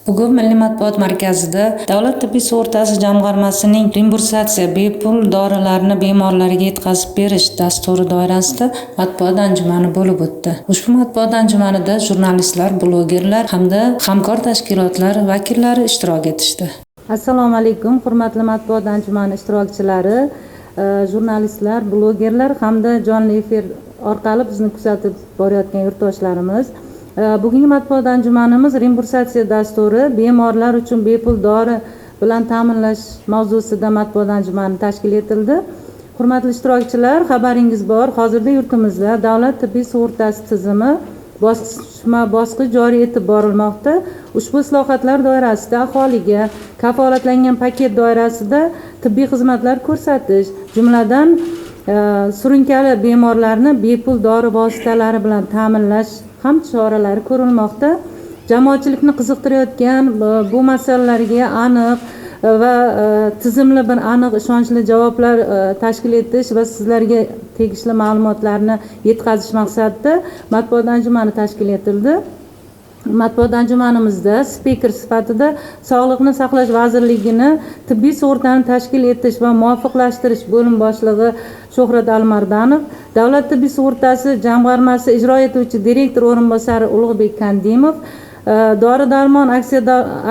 Bugun Milliy matbuot markazida Davlat tibbiy sug'urtasi jamg'armasining reimbursatsiya bepul dorilarni bemorlarga yetkazib berish dasturi doirasida matbuot anjumani bo'lib o'tdi. Ushbu matbuot anjumanida jurnalistlar, blogerlar hamda hamkor tashkilotlar vakillari ishtirok etishdi. Assalomu alaykum, hurmatli matbuot anjumani ishtirokchilari, jurnalistlar, blogerlar hamda jonli efir orqali bizni kuzatib borayotgan yurtdoshlarimiz. Bugungi matbuot anjumanimiz reimbursatsiya dasturi bemorlar uchun bepul dori bilan ta'minlash mavzusida matbuot anjumani tashkil etildi. Hurmatli ishtirokchilar, xabaringiz bor, hozirda yurtimizda davlat tibbiy sug'urtasi tizimi bosqichma-bosqich joriy etib borilmoqda. Ushbu islohotlar doirasida aholiga kafolatlangan paket doirasida tibbiy xizmatlar ko'rsatish, jumladan surunkali bemorlarni bepul dori vositalari bilan ta'minlash ham choralari ko'rilmoqda. Jamoatchilikni qiziqtirayotgan bu masalalarga aniq va tizimli bir aniq ishonchli javoblar tashkil etish va sizlarga tegishli ma'lumotlarni yetkazish maqsadida matbuot anjumani tashkil etildi. Matbuot anjumanimizda spiker sifatida Sog'liqni saqlash vazirligini tibbiy sug'urtani tashkil etish va muvofiqlashtirish bo'lim boshlig'i Shuhrat Almardanov, Davlat tibbiy sug'urtasi jamg'armasi ijro etuvchi direktor o'rinbosari Ulug'bek Kandimov, Dori-darmon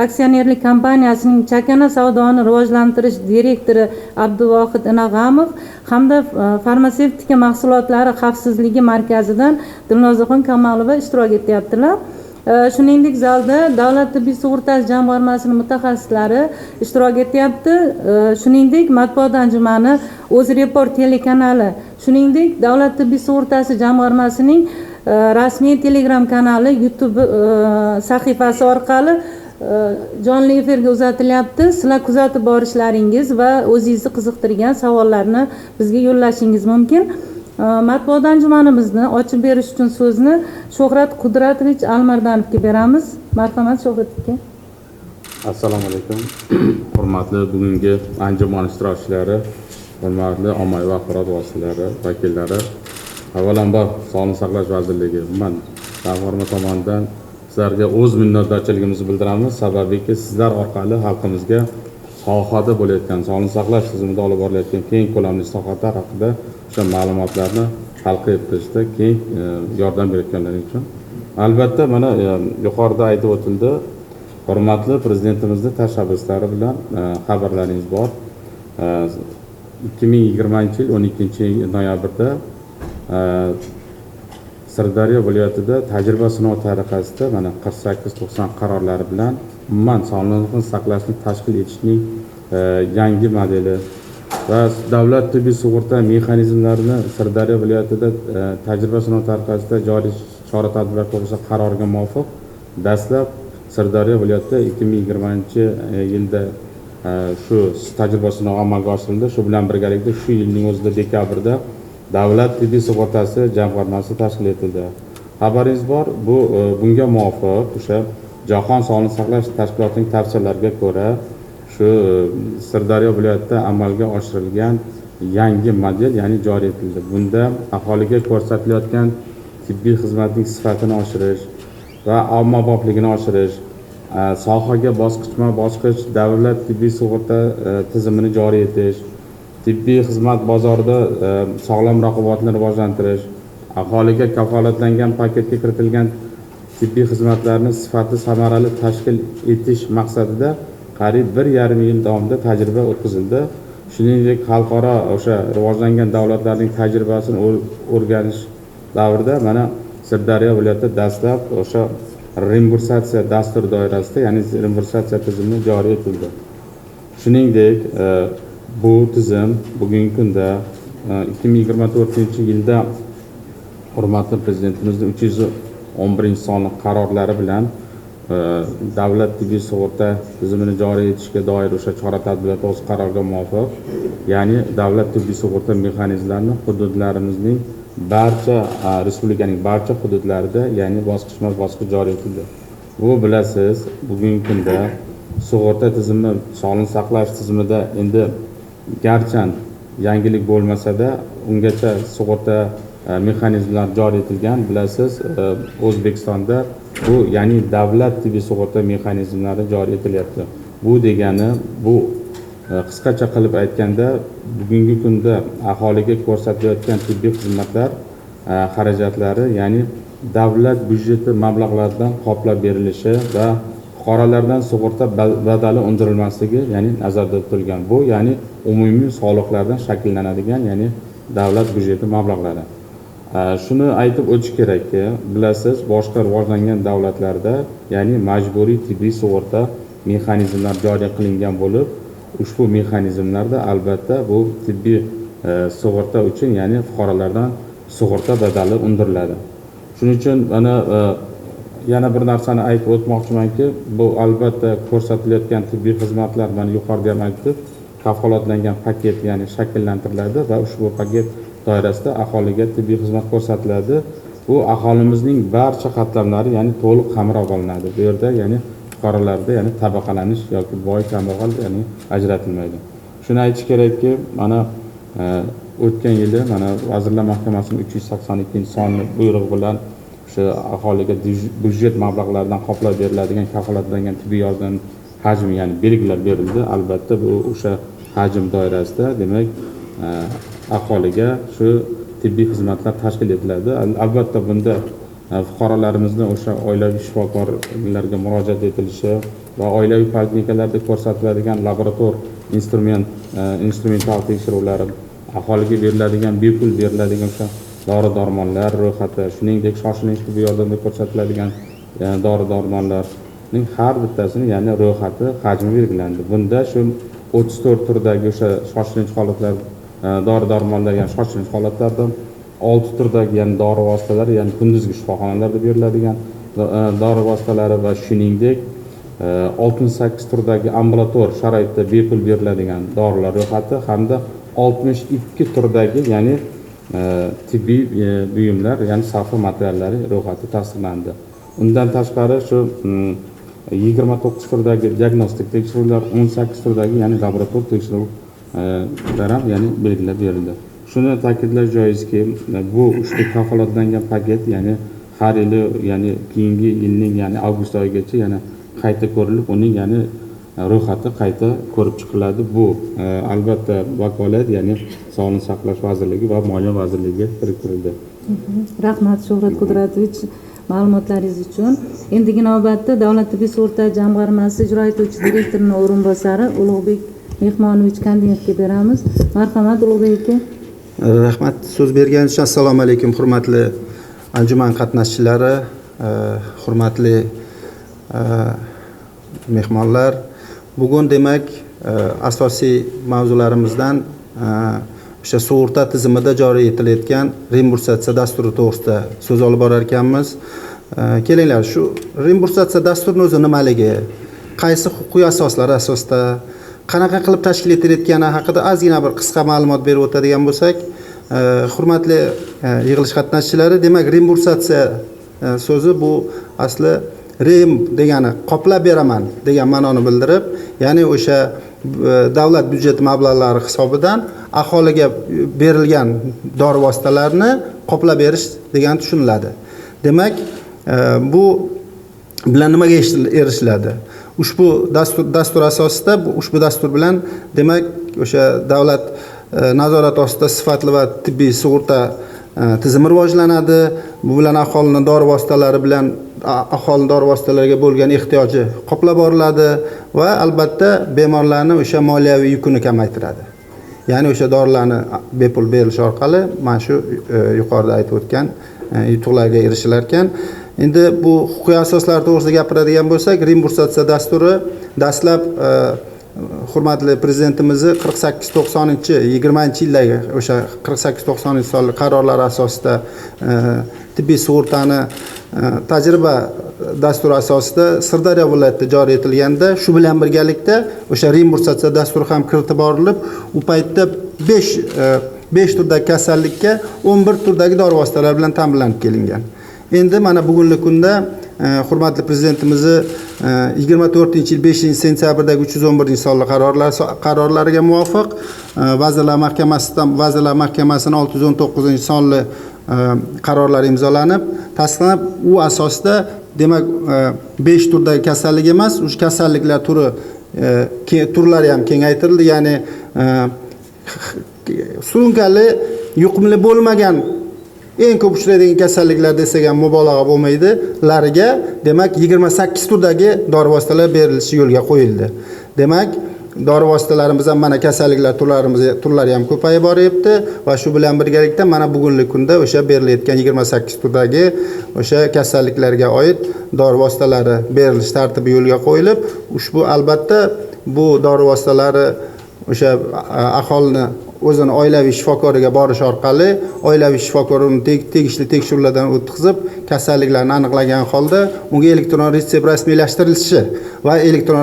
aksionerlik kompaniyasining chakana savdoni rivojlantirish direktori Abduvohid Inag'amov hamda farmatsevtika mahsulotlari xavfsizligi markazidan Dilnozaxon Kamolova ishtirok etyaptilar. Shuningdek, zalda Davlat tibbiy sug'urtasi jamg'armasining mutaxassislari ishtirok etyapti. Shuningdek, matbuot anjumani O'zreport telekanali, shuningdek, Davlat tibbiy sug'urtasi jamg'armasining rasmiy Telegram kanali, YouTube sahifasi orqali jonli efirga uzatilyapti. Sizlar kuzatib borishlaringiz va o'zingizni qiziqtirgan savollarni bizga yo'llashingiz mumkin. Matbuot anjumanimizni ochib berish uchun so'zni Shuhrat Qudratovich Almardanovga beramiz. Marhamat, Shuhrat aka. Assalomu alaykum. Hurmatli bugungi anjuman ishtirokchilari, hurmatli ommaviy axborot vositalari vakillari. Avvalambor Sog'liqni saqlash vazirligi jamg'arma tomonidan sizlarga o'z minnatdorchiligimizni bildiramiz. Sababiki sizlar orqali xalqimizga sohada bo'layotgan sog'liqni saqlash tizimida olib borilayotgan keng ko'lamli islohotlar haqida o'sha ma'lumotlarni xalqqa yetkazishda keng yordam berayotganlari uchun. Albatta, mana yuqorida aytib o'tildi, hurmatli prezidentimizning tashabbuslari bilan xabarlaringiz bor. 2020-yil 12-noyabrda Sirdaryo viloyatida tajriba sinov tariqasida mana 48-90 qarorlari bilan umuman sog'liqni saqlashni tashkil etishning yangi modeli va davlat tibbiy sug'urta mexanizmlarini Sirdaryo viloyatida tajriba sinov tariqasida joriy chora-tadbirlar to'g'risida qarorga muvofiq dastlab Sirdaryo viloyatida 2020-yilda shu tajriba sinov amalga oshirildi. Shu bilan birgalikda shu yilning o'zida dekabrda Davlat tibbiy sug'urtasi jamg'armasi tashkil etildi. Xabaringiz bor, bunga muvofiq o'sha Jahon sog'liqni saqlash tashkilotining tavsiyalariga ko'ra shu Sirdaryo viloyatida amalga oshirilgan yangi model, ya'ni joriy etildi. Bunda aholiga ko'rsatilayotgan tibbiy xizmatning sifatini oshirish va ommabopligini oshirish, sohaga bosqichma-bosqich davlat tibbiy sug'urta tizimini joriy etish, tibbiy xizmat bozorida sog'lom raqobatni rivojlantirish, aholiga kafolatlangan paketga kiritilgan tibbiy xizmatlarni sifatli samarali tashkil etish maqsadida qariyb 1,5 yil davomida tajriba o'tkazildi. Shuningdek, xalqaro o'sha rivojlangan davlatlarning tajribasini o'rganish davrida mana Sirdaryo viloyatida dastlab o'sha reimbursatsiya dasturi doirasida, ya'ni reimbursatsiya tizimi joriy etildi. Shuningdek, bu tizim bugungi kunda 2024-yilda hurmatli prezidentimizning 311-sonli qarorlari bilan davlat tibbiy sug'urta tizimini joriy etishga doir o'sha chora-tadbirlar to'g'risida qarorga muvofiq, ya'ni davlat tibbiy sug'urta mexanizmlarini hududlarimizning barcha respublikaning barcha hududlarida, ya'ni bosqichma-bosqich joriy etildi. Bu bilasiz, bugungi kunda sug'urta tizimi, sog'liqni saqlash tizimida endi garchi yangilik bo'lmasa-da, ungacha sug'urta mexanizmlar joriy etilgan. Bilasiz, O'zbekistonda Bu ya'ni davlat tibbiy sug'urta mexanizmlari joriy etilyapti. Bu degani bu qisqacha qilib aytganda bugungi kunda aholiga ko'rsatilayotgan tibbiy xizmatlar xarajatlari ya'ni davlat byudjeti mablag'laridan qoplab berilishi va fuqarolardan sug'urta badali undirilmasligi ya'ni nazarda tutilgan. Bu ya'ni umumiy soliqlardan shakllanadigan ya'ni davlat byudjeti mablag'lari. Shuni aytib o'tish kerakki, bilasiz, boshqa rivojlangan davlatlarda ya'ni majburiy tibbiy sug'urta mexanizmlari joriy qilingan bo'lib, ushbu mexanizmlarda albatta bu tibbiy sug'urta uchun ya'ni fuqarolardan sug'urta badali undiriladi. Shuning uchun mana yana bir narsani aytib o'tmoqchimanki, bu albatta ko'rsatilayotgan tibbiy xizmatlar mana yuqorida ham aytib, kafolatlangan paket ya'ni shakllantiriladi va ushbu paket doirasida aholiga tibbiy xizmat ko'rsatiladi. Bu aholimizning barcha qatlamlari ya'ni to'liq qamrab olinadi. Bu yerda ya'ni fuqarolarda ya'ni tabaqalanish yoki boy kambag'al ya'ni ajratilmaydi. Shuni aytish kerakki, mana o'tgan yili mana Vazirlar Mahkamasining 382-sonli buyrug'i bilan o'sha aholiga byudjet mablag'laridan qoplab beriladigan kafolatlangan tibbiy yordam hajmi ya'ni belgilab berildi. Albatta bu o'sha hajm doirasida demak aholiga shu tibbiy xizmatlar tashkil etiladi. Albatta bunda fuqarolarimizni o'sha oilaviy shifokorlarga murojaat etilishi va oilaviy poliklinikalarda ko'rsatiladigan laborator instrumental tekshiruvlar, aholiga beriladigan bepul beriladigan o'sha dori-darmonlar ro'yxati, shuningdek shoshilinch tibbiy yordamda ko'rsatiladigan dori-darmonlarning har bittasini ya'ni ro'yxati, hajmi belgilandi. Bunda shu 34 turdagi o'sha shoshilinch holatlar dori-darmonlar ya'ni shoshilinch holatlardan 6 turdagi ya'ni dori vositalari ya'ni kunduzgi shifoxonalarda beriladigan dori vositalari va shuningdek 68 turdagi ambulator sharoitda bepul beriladigan dorilar ro'yxati hamda 62 turdagi ya'ni tibbiy buyumlar ya'ni sarf materiallari ro'yxati tasdiqlandi. Undan tashqari shu 29 turdagi diagnostik tekshiruvlar, 18 turdagi ya'ni laborator tekshiruvlar ham ya'ni belgilab berildi. Shuni ta'kidlash joizki, bu ushbu kafolatlangan paket ya'ni har yili ya'ni keyingi yilning ya'ni avgust oyigacha yana qayta ko'rilib, uning ya'ni ro'yxati qayta ko'rib chiqiladi. Bu albatta vakolat ya'ni Sog'liqni saqlash vazirligi va Moliya vazirligiga biriktirildi. Rahmat Shuhrat Qudratovich ma'lumotlaringiz uchun. Endigi navbatda Davlat tibbiy sug'urta jamg'armasi ijro etuvchi direktorining o'rinbosari Ulug'bek Mehmonovich Kandinovga beramiz. Marhamat Ulug'bek aka. Rahmat, so'z berganingiz uchun. Assalomu alaykum hurmatli anjuman qatnashchilari, hurmatli mehmonlar. Bugun demak asosiy mavzularimizdan o'sha sug'urta tizimida joriy etilayotgan reimbursatsiya dasturi to'g'risida so'z olib borar ekanmiz. Kelinglar, shu reimbursatsiya dasturini o'zi nimaligi, qaysi huquqiy asoslar asosida, qanaqa qilib tashkil etilayotgani haqida ozgina bir qisqa ma'lumot berib o'tadigan bo'lsak, hurmatli yig'ilish qatnashchilari, demak reimbursatsiya so'zi bu asli rem degani qoplab beraman degan ma'noni bildirib, ya'ni o'sha davlat byudjeti mablag'lari hisobidan aholiga berilgan dori vositalarini qoplab berish degan tushuniladi. Demak, bu bilan nimaga erishiladi? Ushbu dastur asosida ushbu dastur bilan demak o'sha davlat nazorat ostida sifatli va tibbiy sug'urta tizimi rivojlanadi. Bu bilan aholining dori vositalari bilan aholi dori vositalariga bo'lgan ehtiyoji qoplab boriladi va albatta bemorlarning o'sha moliyaviy yukini kamaytiradi. Ya'ni o'sha dorilarni bepul berilish orqali mana shu yuqorida aytib o'tgan yutuqlarga erishilar ekan. Endi bu huquqiy asoslar to'g'risida gapiradigan bo'lsak, reimbursatsiya dasturi dastlab hurmatli prezidentimizni 48-90-20-yildagi o'sha 48-90 qarorlari asosida tibbiy sug'urtani tajriba dasturi asosida Sirdaryo viloyatida joriy etilganda, shu bilan birgalikda o'sha reimbursatsiya dasturi ham kiritib borilib, u paytda 5 turdagi kasallikka 11 turdagi dori vositalar bilan ta'minlanib kelingan. Endi mana bugungi kunda hurmatli prezidentimizni 24-yil 5-sentyabrdagi 311-sonli qarorlariga muvofiq Vazirlar Mahkamasining 619-sonli qarorlari imzolanib, tasdiqlanib, u asosida demak 5 turdagi kasallik emas, o'sha kasalliklar turlari ham kengaytirildi, ya'ni surunkali, yuqumli bo'lmagan eng ko'p uchraydigan kasalliklar desak ham mubolag'a bo'lmaydi, lariga demak 28 turdagi dori vositalar berilishi yo'lga qo'yildi. Demak, dori vositalarimiz ham mana kasalliklar turlari ham ko'payib boryapti va shu bilan birgalikda mana bugungi kunda o'sha berilayotgan 28 turdagi o'sha kasalliklarga oid dori vositalari berilish tartibi yo'lga qo'yilib, ushbu albatta bu dori vositalari o'sha aholini o'zini oilaviy shifokoriga borish orqali oilaviy shifokor uni tegishli tekshiruvlardan o'tkazib, kasalliklarni aniqlagan holda unga elektron retsept rasmiylashtirilishi va elektron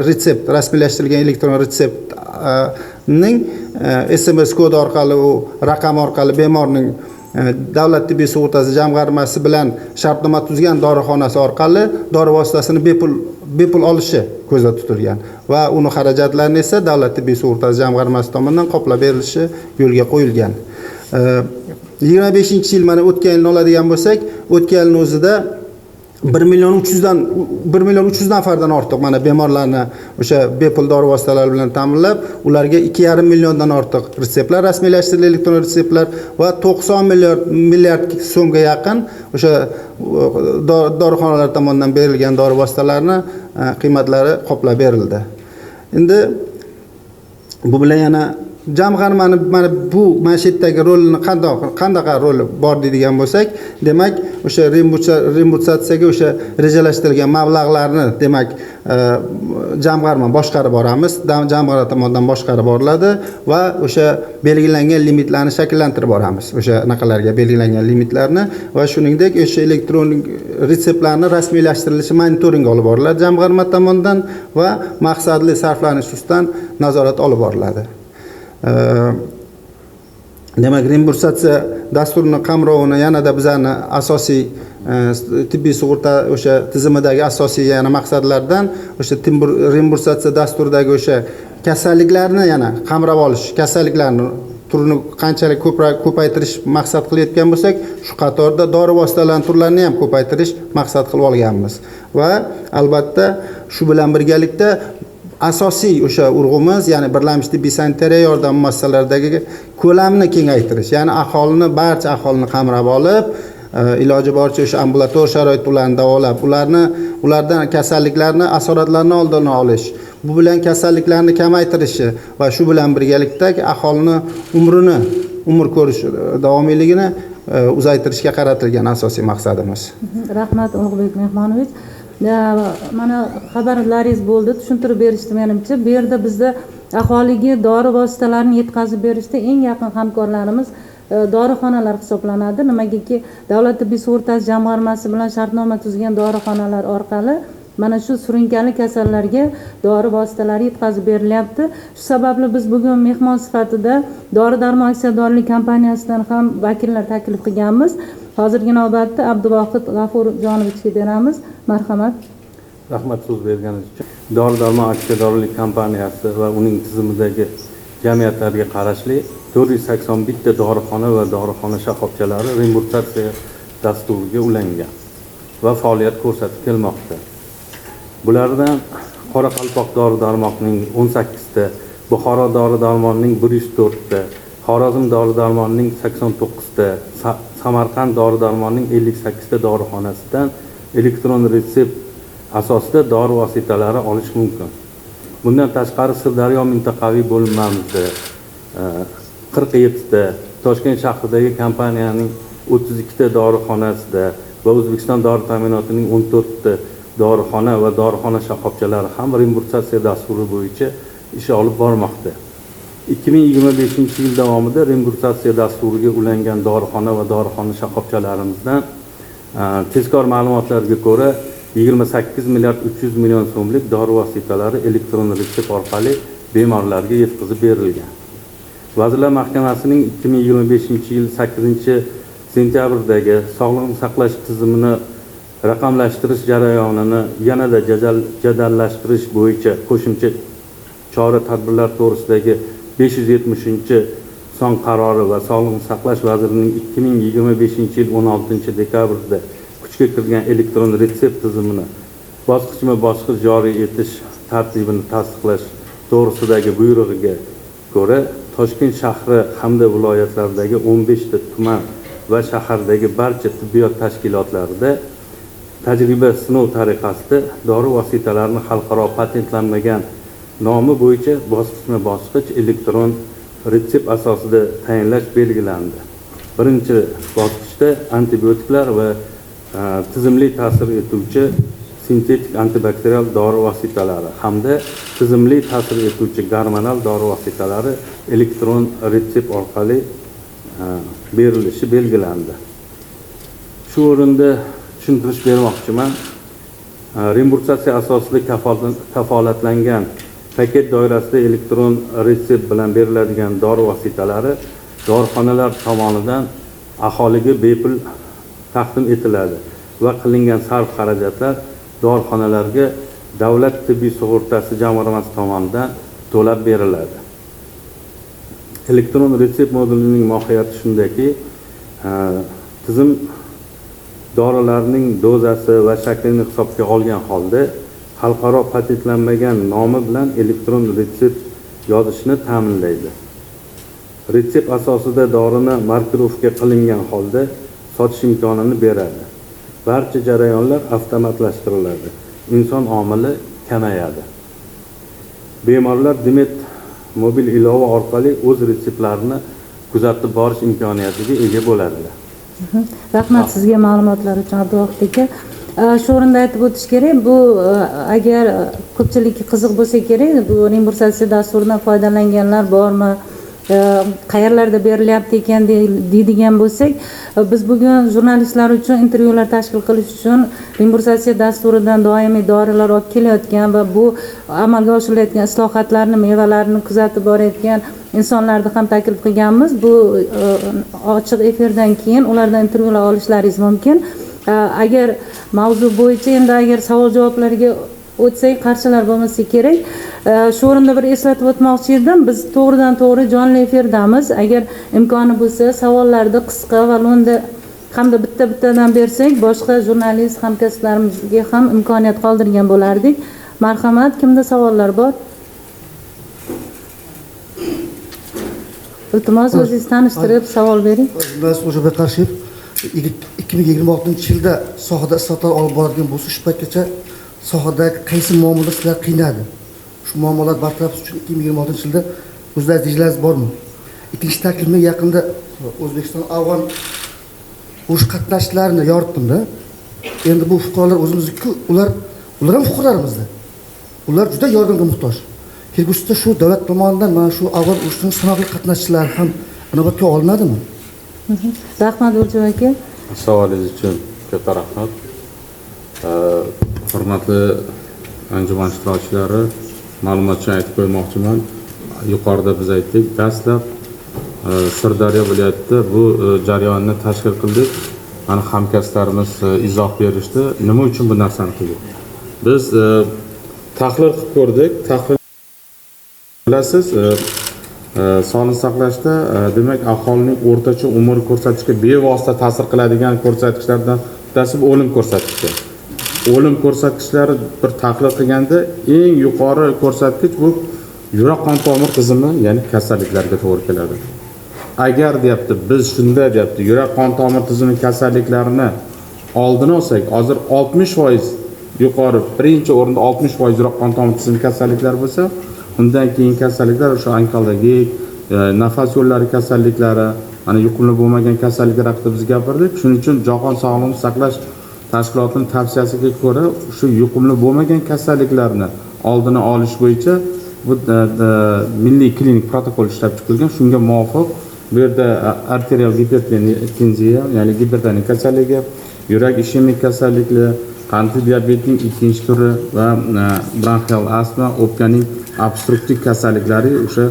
retsept rasmiylashtirilgan elektron retseptning SMS kod orqali, u raqam orqali bemorning Davlat tibbiy sug'urtasi jamg'armasi bilan shartnoma tuzgan dorixonasi orqali dori vositasini bepul olishi ko'zda tutilgan va uni xarajatlarini esa Davlat tibbiy sug'urtasi jamg'armasi tomonidan qoplab berilishi yo'lga qo'yilgan. 25-yil mana o'tgan yilni oladigan bo'lsak, o'tgan yilning o'zida 1 million 300 nafardan ortiq mana bemorlarni o'sha bepul dori vositalari bilan ta'minlab, ularga 2,5 milliondan ortiq retseptlar rasmiylashtirilgan, elektron retseptlar va 90 milliard so'mga yaqin o'sha dorixonalar tomonidan berilgan dori vositalarini qiymatlari qoplab berildi. Endi bu bilan yana jamg'armani mana bu manshetdagi rolini qanday roli bor deydigan bo'lsak, demak o'sha reimbursatsiyaga o'sha rejalashtirilgan mablag'larni demak jamg'arma boshqarib boramiz, jamg'arma tomonidan boshqarib boriladi va o'sha belgilangan limitlarni shakllantirib boramiz, o'sha naqalarga belgilangan limitlarni va shuningdek o'sha elektronik retseptlarni rasmiylashtirilishi monitoringi olib boriladi jamg'arma tomonidan va maqsadli sarflanish ustidan nazorat olib boriladi. Demak, reimbursatsiya dasturini qamrovini yanada bizani asosiy tibbiy sug'urta o'sha tizimidagi asosiy yana maqsadlardan o'sha reimbursatsiya dasturidagi o'sha kasalliklarni yana qamrab olish, kasalliklarni turini qanchalik ko'paytirish maqsad qilayotgan bo'lsak, shu qatorda dori vositalarining turlarini ham ko'paytirish maqsad qilib olganmiz va albatta shu bilan birgalikda asosiy o'sha urg'umiz, ya'ni birlamchi tibbiy sanitariya yordam muassasalaridagi ko'lamni kengaytirish, ya'ni barcha aholini qamrab olib, iloji boricha o'sha ambulator sharoitda ularni davolab, ulardan kasalliklarni, asoratlarni oldini olish, bu bilan kasalliklarni kamaytirishi va shu bilan birgalikda aholini umr ko'rish davomiyligini uzaytirishga qaratilgan asosiy maqsadimiz. Rahmat Ulug'bek Mehmonovich. Mana xabarlaringiz bo'ldi, tushuntirib berishdi menimcha. Bu yerda bizda aholiga dori vositalarini yetkazib berishda eng yaqin hamkorlarimiz dorixonalar hisoblanadi. Nimagaki Davlat tibbiy sug'urtasi jamg'armasi bilan shartnoma tuzgan dorixonalar orqali mana shu surunkali kasallarga dori vositalari yetkazib berilyapti. Shu sababli biz bugun mehmon sifatida Dori-darmon aksiyadorlik kompaniyasidan ham vakillar taklif qilganmiz. Hozirgi navbatda Abduvohid G'afurjonovichga beramiz. Marhamat. Rahmat so'z berganingiz uchun. Dori-darmon aksiyadorlik kompaniyasi va uning tizimidagi jamiyatlarga qarashli 481 ta dorixona va dorixona shoxobchalari reimbursatsiya dasturiga ulangan va faoliyat ko'rsatib kelmoqda. Bulardan Qoraqalpoq dori-darmonning 18 ta, Buxoro dori-darmonning 104 ta, Xorazm dori-darmonning 89 ta, Samarqand dori-darmonning 58 ta dorixonasidan elektron retsept asosida dori vositalari olish mumkin. Bundan tashqari Sirdaryo mintaqaviy bo'linmamizda 47 ta, Toshkent shahridagi kompaniyaning 32 ta dorixonasida va O'zbekiston dori ta'minotining 14 ta dorixona va dorixona shoxobchalari ham reimbursatsiya dasturi bo'yicha ish olib bormoqda. 2025-yil davomida reimbursatsiya dasturiga ulangan dorixona va dorixona shoxobchalarimizdan tezkor ma'lumotlarga ko'ra 28 milliard 300 million so'mlik dori vositalari elektron retsept orqali bemorlarga yetkazib berilgan. Vazirlar Mahkamasining 2025-yil 8-sentyabrdagi sog'liqni saqlash tizimini raqamlashtirish jarayonini yanada jadallashtirish bo'yicha qo'shimcha chora-tadbirlar to'g'risidagi 570-son qarori va Sog'liqni saqlash vazirining 2025-yil 16-dekabrda kuchga kirgan elektron retsept tizimini bosqichma-bosqich joriy etish tartibini tasdiqlash to'g'risidagi buyrug'iga ko'ra Toshkent shahri hamda viloyatlardagi 15 ta tuman va shahardagi barcha tibbiyot tashkilotlarida tajriba sinov tariqasida dori vositalarini xalqaro patentlanmagan nomi bo'yicha bosqichma-bosqich elektron retsept asosida tayinlash belgilandi. Birinchi bosqichda antibiotiklar va tizimli ta'sir etuvchi sintetik antibakterial dori vositalari hamda tizimli ta'sir etuvchi gormonal dori vositalari elektron retsept orqali berilishi belgilandi. Shu o'rinda tushuntirish bermoqchiman. Reimbursatsiya asosida kafolatlangan paket doirasida elektron retsept bilan beriladigan dori vositalari dorixonalar tomonidan aholiga bepul taqdim etiladi va qilingan sarf xarajatlar dorixonalarga davlat tibbiy sug'urtasi jamg'armasi tomonidan to'lab beriladi. Elektron retsept modulining mohiyati shundaki, tizim dorilarning dozasi va shaklini hisobga olgan holda xalqaro patentlanmagan nomi bilan elektron retsept yozishni ta'minlaydi. Retsept asosida dorini markirovka qilingan holda sotish imkonini beradi. Barcha jarayonlar avtomatlashtiriladi. Inson omili kamayadi. Bemorlar Demet mobil ilova orqali o'z retseptlarini kuzatib borish imkoniyatiga ega bo'ladilar. Rahmat sizga ma'lumotlar uchun Abduvohid aka. Shu o'rinda aytib o'tish kerak, bu agar ko'pchilikka qiziq bo'lsa kerak, bu reimbursatsiya dasturidan foydalanganlar bormi? Qayerlarda berilyapti ekan deydigan bo'lsak, biz bugun jurnalistlar uchun intervyular tashkil qilish uchun reimbursatsiya dasturidan doimiy dorilar olib kelayotgan va bu amalga oshirilayotgan islohotlarni mevalarini kuzatib borayotgan insonlarni ham taklif qilganmiz. Bu ochiq efirdan keyin ulardan intervyular olishlaringiz mumkin. Agar mavzu bo'yicha endi agar savol javoblarga o'tsak qarshilar bo'lmasa kerak. Shu o'rinda bir eslatib o'tmoqchi edim. Biz to'g'ridan to'g'ri jonli efirdamiz. Agar imkoni bo'lsa savollarni qisqa va lo'nda hamda bitta-bittadan bersak, boshqa jurnalist hamkasblarimizga ham imkoniyat qoldirgan bo'lardik. Marhamat, kimda savollar bor? Iltimos o'zingizni tanishtirib savol bering. Biz O'zbek Qarshiyev 2026-yilda sohada islohotlar olib boradigan bo'lsa, shu paytgacha sohadagi qaysi muammolar sizlarni qiynadi? Shu muammolar bartaraf uchun 2026-yilda o'zlaringiz rejalariniz bormi? Ikkinchi taklifni yaqinda O'zbekiston afg'on urush qatnashchilarini yoritdimda. Endi bu fuqarolar o'zimizga ular ham fuqarolarimiz. Ular juda yordamga muhtoj. Kelgusida shu davlat tomonidan mana shu afg'on urushining sanoqli qatnashchilari ham inobatga olinadimi? Rahmat O'rjov aka. Savolingiz uchun katta rahmat. Hurmatli anjuman ishtirokchilari, ma'lumot uchun aytib qo'ymoqchiman. Yuqorida biz aytdik, dastlab Sirdaryo viloyatida bu jarayonni tashkil qildik. Mana hamkasblarimiz izoh berishdi. Nima uchun bu narsani qildik? Biz tahlil qilib ko'rdik. Tahlil bilasiz, sog'liqni saqlashda demak aholining o'rtacha umr ko'rsatkichiga bevosita ta'sir qiladigan ko'rsatkichlardan bittasi o'lim ko'rsatkichi. O'lim ko'rsatkichlari bir tahlil qilganda eng yuqori ko'rsatkich bu yurak qon tomir tizimi, ya'ni kasalliklarga to'g'ri keladi. Agar deyapti biz shunda deyapti yurak qon tomir tizimi kasalliklarini oldini olsak, hozir 60% yuqori, birinchi o'rinda 60% yurak qon tomir tizimi kasalliklari bo'lsa, undan keyin kasalliklar o'sha onkologik, nafas yo'llari kasalliklari, ana yuqumli bo'lmagan kasalliklar haqida biz gapirdik. Shuning uchun Jahon sog'liqni saqlash tashkilotining tavsiyasiga ko'ra shu yuqumli bo'lmagan kasalliklarni oldini olish bo'yicha bu milliy klinik protokol ishlab chiqilgan. Shunga muvofiq bu yerda arterial gipertenziya, ya'ni gipertonik kasalligi, yurak ishemik kasalliklar, qandli diabetning ikkinchi turi va bronxial astma, o'pkaning obstruktiv kasalliklari o'sha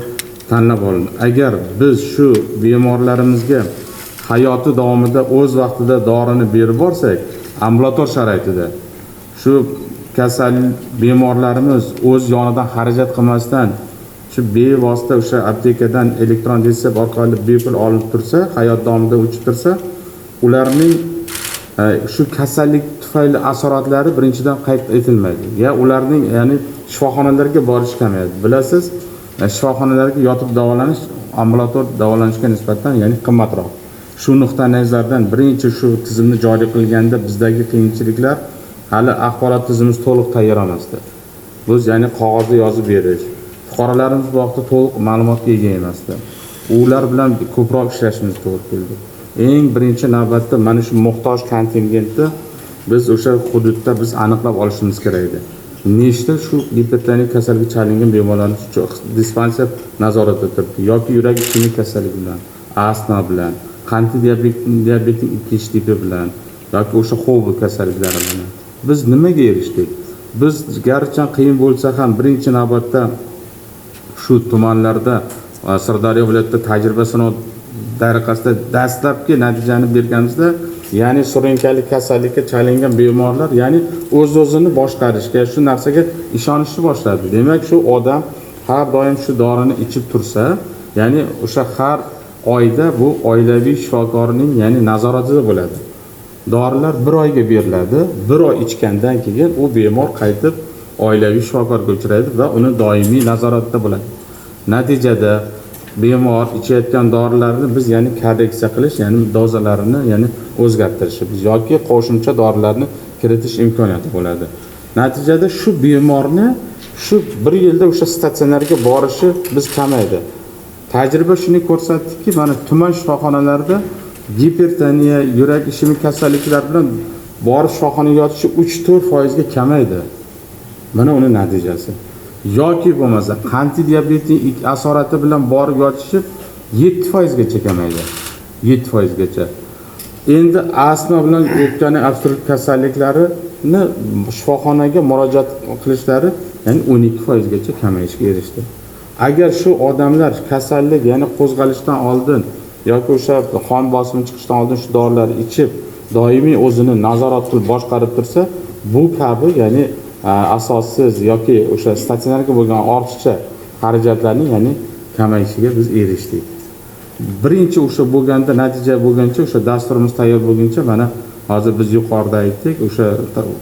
tanlab olindi. Agar biz shu bemorlarimizga hayoti davomida o'z vaqtida dorini berib borsak, ambulator sharoitida shu kasal bemorlarimiz o'z yonidan xarajat qilmasdan shu bevosita o'sha aptekadan elektron retsept orqali bepul olib tursa, hayot davomida o'chib tursa, ularning shu kasallik tufayli asoratlari birinchidan qayd etilmaydi. Ularning ya'ni shifoxonalarga borish kamayadi. Bilasiz, shifoxonalarga yotib davolanish ambulator davolanishga nisbatan ya'ni qimmatroq. Shu nuqtai nazardan birinchi shu tizimni joriy qilganda bizdagi qiyinchiliklar hali axborot tizimimiz to'liq tayyor emasdi. Biz ya'ni qog'ozda yozib berish, fuqarolarimiz bu vaqtda to'liq ma'lumotga ega emasdi. Ular bilan ko'proq ishlashimiz to'g'ri keldi. Eng birinchi navbatda mana shu muhtoj kontingentni biz o'sha hududda biz aniqlab olishimiz kerak edi. Nechta shu gipertonik kasallikka chalingan bemorlarni dispanser nazoratda turibdi yoki yurak ishemik kasalligi bilan, astma bilan, qandli diabetning ikkinchi tipi bilan yoki o'sha xo'bi kasalliklari bilan. Biz nimaga erishdik? Biz garchi qiyin bo'lsa ham birinchi navbatda shu tumanlarda Sirdaryo viloyatida tajriba sinov tariqasida dastlabki natijani berganimizda, ya'ni surunkali kasallikka chalingan bemorlar, ya'ni o'z-o'zini boshqarishga, shu narsaga ishonishni boshladi. Demak, shu odam har doim shu dorini ichib tursa, ya'ni o'sha har oyda bu oilaviy shifokorning, ya'ni nazoratida bo'ladi. Dorilar 1 oyga beriladi. 1 oy ichgandan keyin u bemor qaytib oilaviy shifokorga uchraydi va uni doimiy nazoratda bo'ladi. Natijada bemor ichayotgan dorilarni biz ya'ni korreksiya qilish, ya'ni dozalarini ya'ni o'zgartirishimiz yoki qo'shimcha dorilarni kiritish imkoniyati bo'ladi. Natijada shu bemorni shu 1 yilda o'sha statsionarga borishi biz kamaydi. Tajriba shuni ko'rsatdiki, mana tuman shifoxonalarida gipertoniya, yurak ishemik kasalliklar bilan borib shifoxonaga yotishi 3-4% ga kamaydi. Mana uning natijasi. Yoki bo'lmasa qandli diabetning asorati bilan borib yotishi 7% gacha kamaydi. 7% gacha. Endi astma bilan o'pkani obstruktiv kasalliklarini shifoxonaga murojaat qilishlari ya'ni 12% gacha kamayishga erishdi. Agar shu odamlar kasallik, ya'ni qo'zg'alishdan oldin yoki o'sha qon bosimi chiqishdan oldin shu dorilarni ichib, doimiy o'zini nazorat qilib boshqarib tursa, bu kabi ya'ni asossiz yoki o'sha statsionarga bo'lgan ortiqcha xarajatlarning ya'ni kamayishiga biz erishdik. Birinchi o'sha bo'lganda natija bo'lgancha, o'sha dasturimiz tayyor bo'lguncha mana hozir biz yuqorida aytdik, o'sha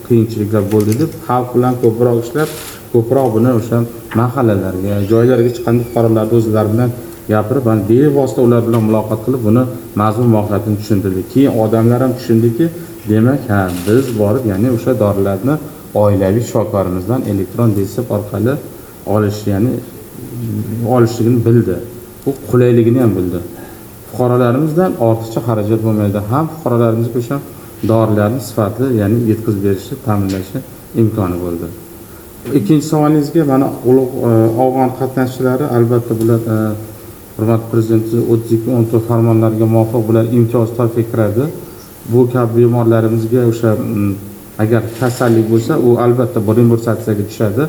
qiyinchiliklar bo'ldi deb xalq bilan ko'proq ishlab, ko'proq buni o'sha mahallalarga, joylarga chiqqanda fuqarolarning o'zlari bilan gapirib, bevosita ular bilan muloqot qilib, buni mazmun mohiyatini tushuntirdik. Keyin odamlar ham tushundiki, demak, biz borib, ya'ni o'sha dorilarni oilaviy shifokorimizdan elektron retsep orqali olish, ya'ni olishligini bildi. Bu qulayligini ham bildi. Fuqarolarimizdan ortiqcha xarajat bo'lmaydi. Ham fuqarolarimizga o'sha dorilarni sifatli, ya'ni yetkazib berishi, ta'minlashi imkoni bo'ldi. Ikkinchi savolingizga mana ulug' afg'on qatnashchilari albatta bular hurmatli prezidentimiz 32-14 farmonlariga muvofiq bular imtiyoz toifaga kiradi. Bu kabi bemorlarimizga o'sha agar kasallik bo'lsa, u albatta reimbursatsiyaga tushadi.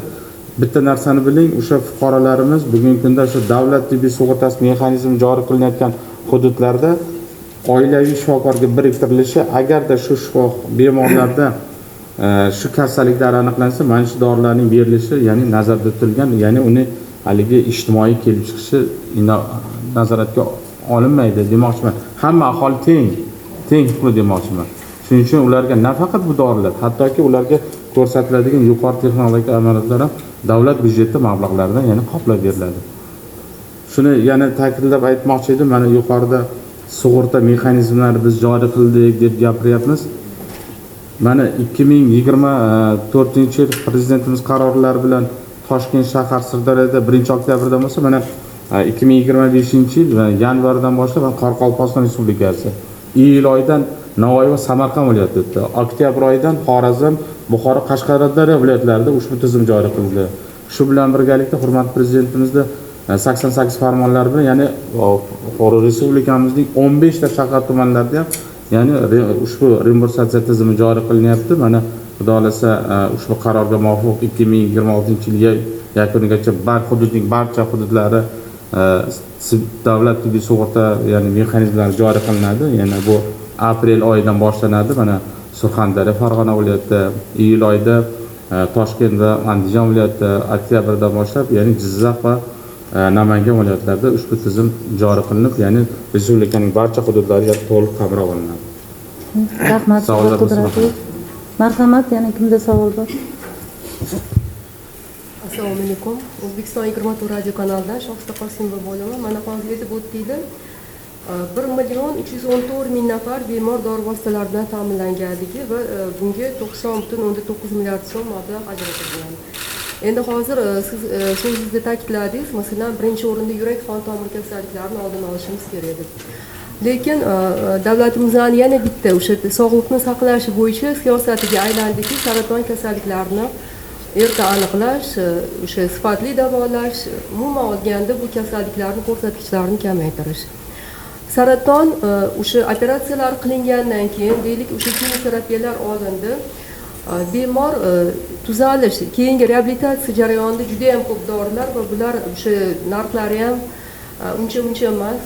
Bitta narsani biling, o'sha fuqarolarimiz bugungi kunda o'sha davlat tibbiy sug'urtasi mexanizmi joriy qilinayotgan hududlarda oilaviy shifokorga biriktirilishi, agarda shu bemorlarda shu kasalliklar aniqlansa, mana shu dorilarning berilishi, ya'ni nazarda tutilgan, ya'ni uni haligi ijtimoiy kelib chiqishi nazoratga olinmaydi demoqchiman. Hamma aholi teng huquqli demoqchiman. Shuning uchun ularga nafaqat bu dorilar, hattoki ularga ko'rsatiladigan yuqori texnologik amaliyotlar ham davlat byudjeti mablag'laridan ya'ni qoplab beriladi. Shuni yana ta'kidlab aytmoqchi edim, mana yuqorida sug'urta mexanizmlarini biz joriy qildik deb gapiryapmiz. Mana 2024-yil prezidentimiz qarorlari bilan Toshkent shahar Sirdaryoda 1-oktyabrdan bo'lsa, mana 2025-yil yanvardan boshlab Qoraqalpog'iston Respublikasi, iyul oyidan Navoiy va Samarqand viloyati o'tdi. Oktyabr oyidan Xorazm, Buxoro, Qashqadaryo viloyatlarida ushbu tizim joriy qilindi. Shu bilan birgalikda hurmatli prezidentimizning 88 farmonlari bilan, ya'ni respublikamizning 15 ta shahar tumanlarida ham ya'ni ushbu reimbursatsiya tizimi joriy qilinyapti. Mana xudo xolasa ushbu qarorga muvofiq 2026-yil yakunigacha hududning barcha hududlari davlat tibbiy sug'urta ya'ni mexanizmlari joriy qilinadi. Yana bu aprel oyidan boshlanadi. Mana Surxondaryo, Farg'ona viloyatida, iyul oyida Toshkent va Andijon viloyatida, oktyabrdan boshlab ya'ni Jizzax va Namangan viloyatlarida ushbu tizim joriy qilinib, ya'ni respublikaning barcha hududlariga to'liq qamrab olinadi. Rahmat. Savollar Qudratli. Marhamat, yana kimda savol bor? Assalomu alaykum. O'zbekiston 24 radio kanalidan Shohista Qosimova bo'laman. Mana hozir aytib o'tdinglar. 1.314.000 nafar bemor dori vositalari bilan ta'minlanganligi va bunga 90.9 milliard so'm mablag' ajratilgan. Endi hozir siz so'zingizda ta'kidladingiz, masalan, birinchi o'rinda yurak qon tomir kasalliklarini oldini olishimiz kerak deb. Lekin davlatimizning yana bitta o'sha sog'liqni saqlash bo'yicha siyosatiga aylandiki, saraton kasalliklarini erta aniqlash, o'sha sifatli davolash, umuman olganda bu kasalliklarni ko'rsatkichlarini kamaytirish. Saraton o'sha operatsiyalar qilingandan keyin, deylik, o'sha kimyoterapiyalar olindi. Bemor tuzalish, keyingi reabilitatsiya jarayonida juda ham ko'p dorilar va bular o'sha narxlari ham uncha emas,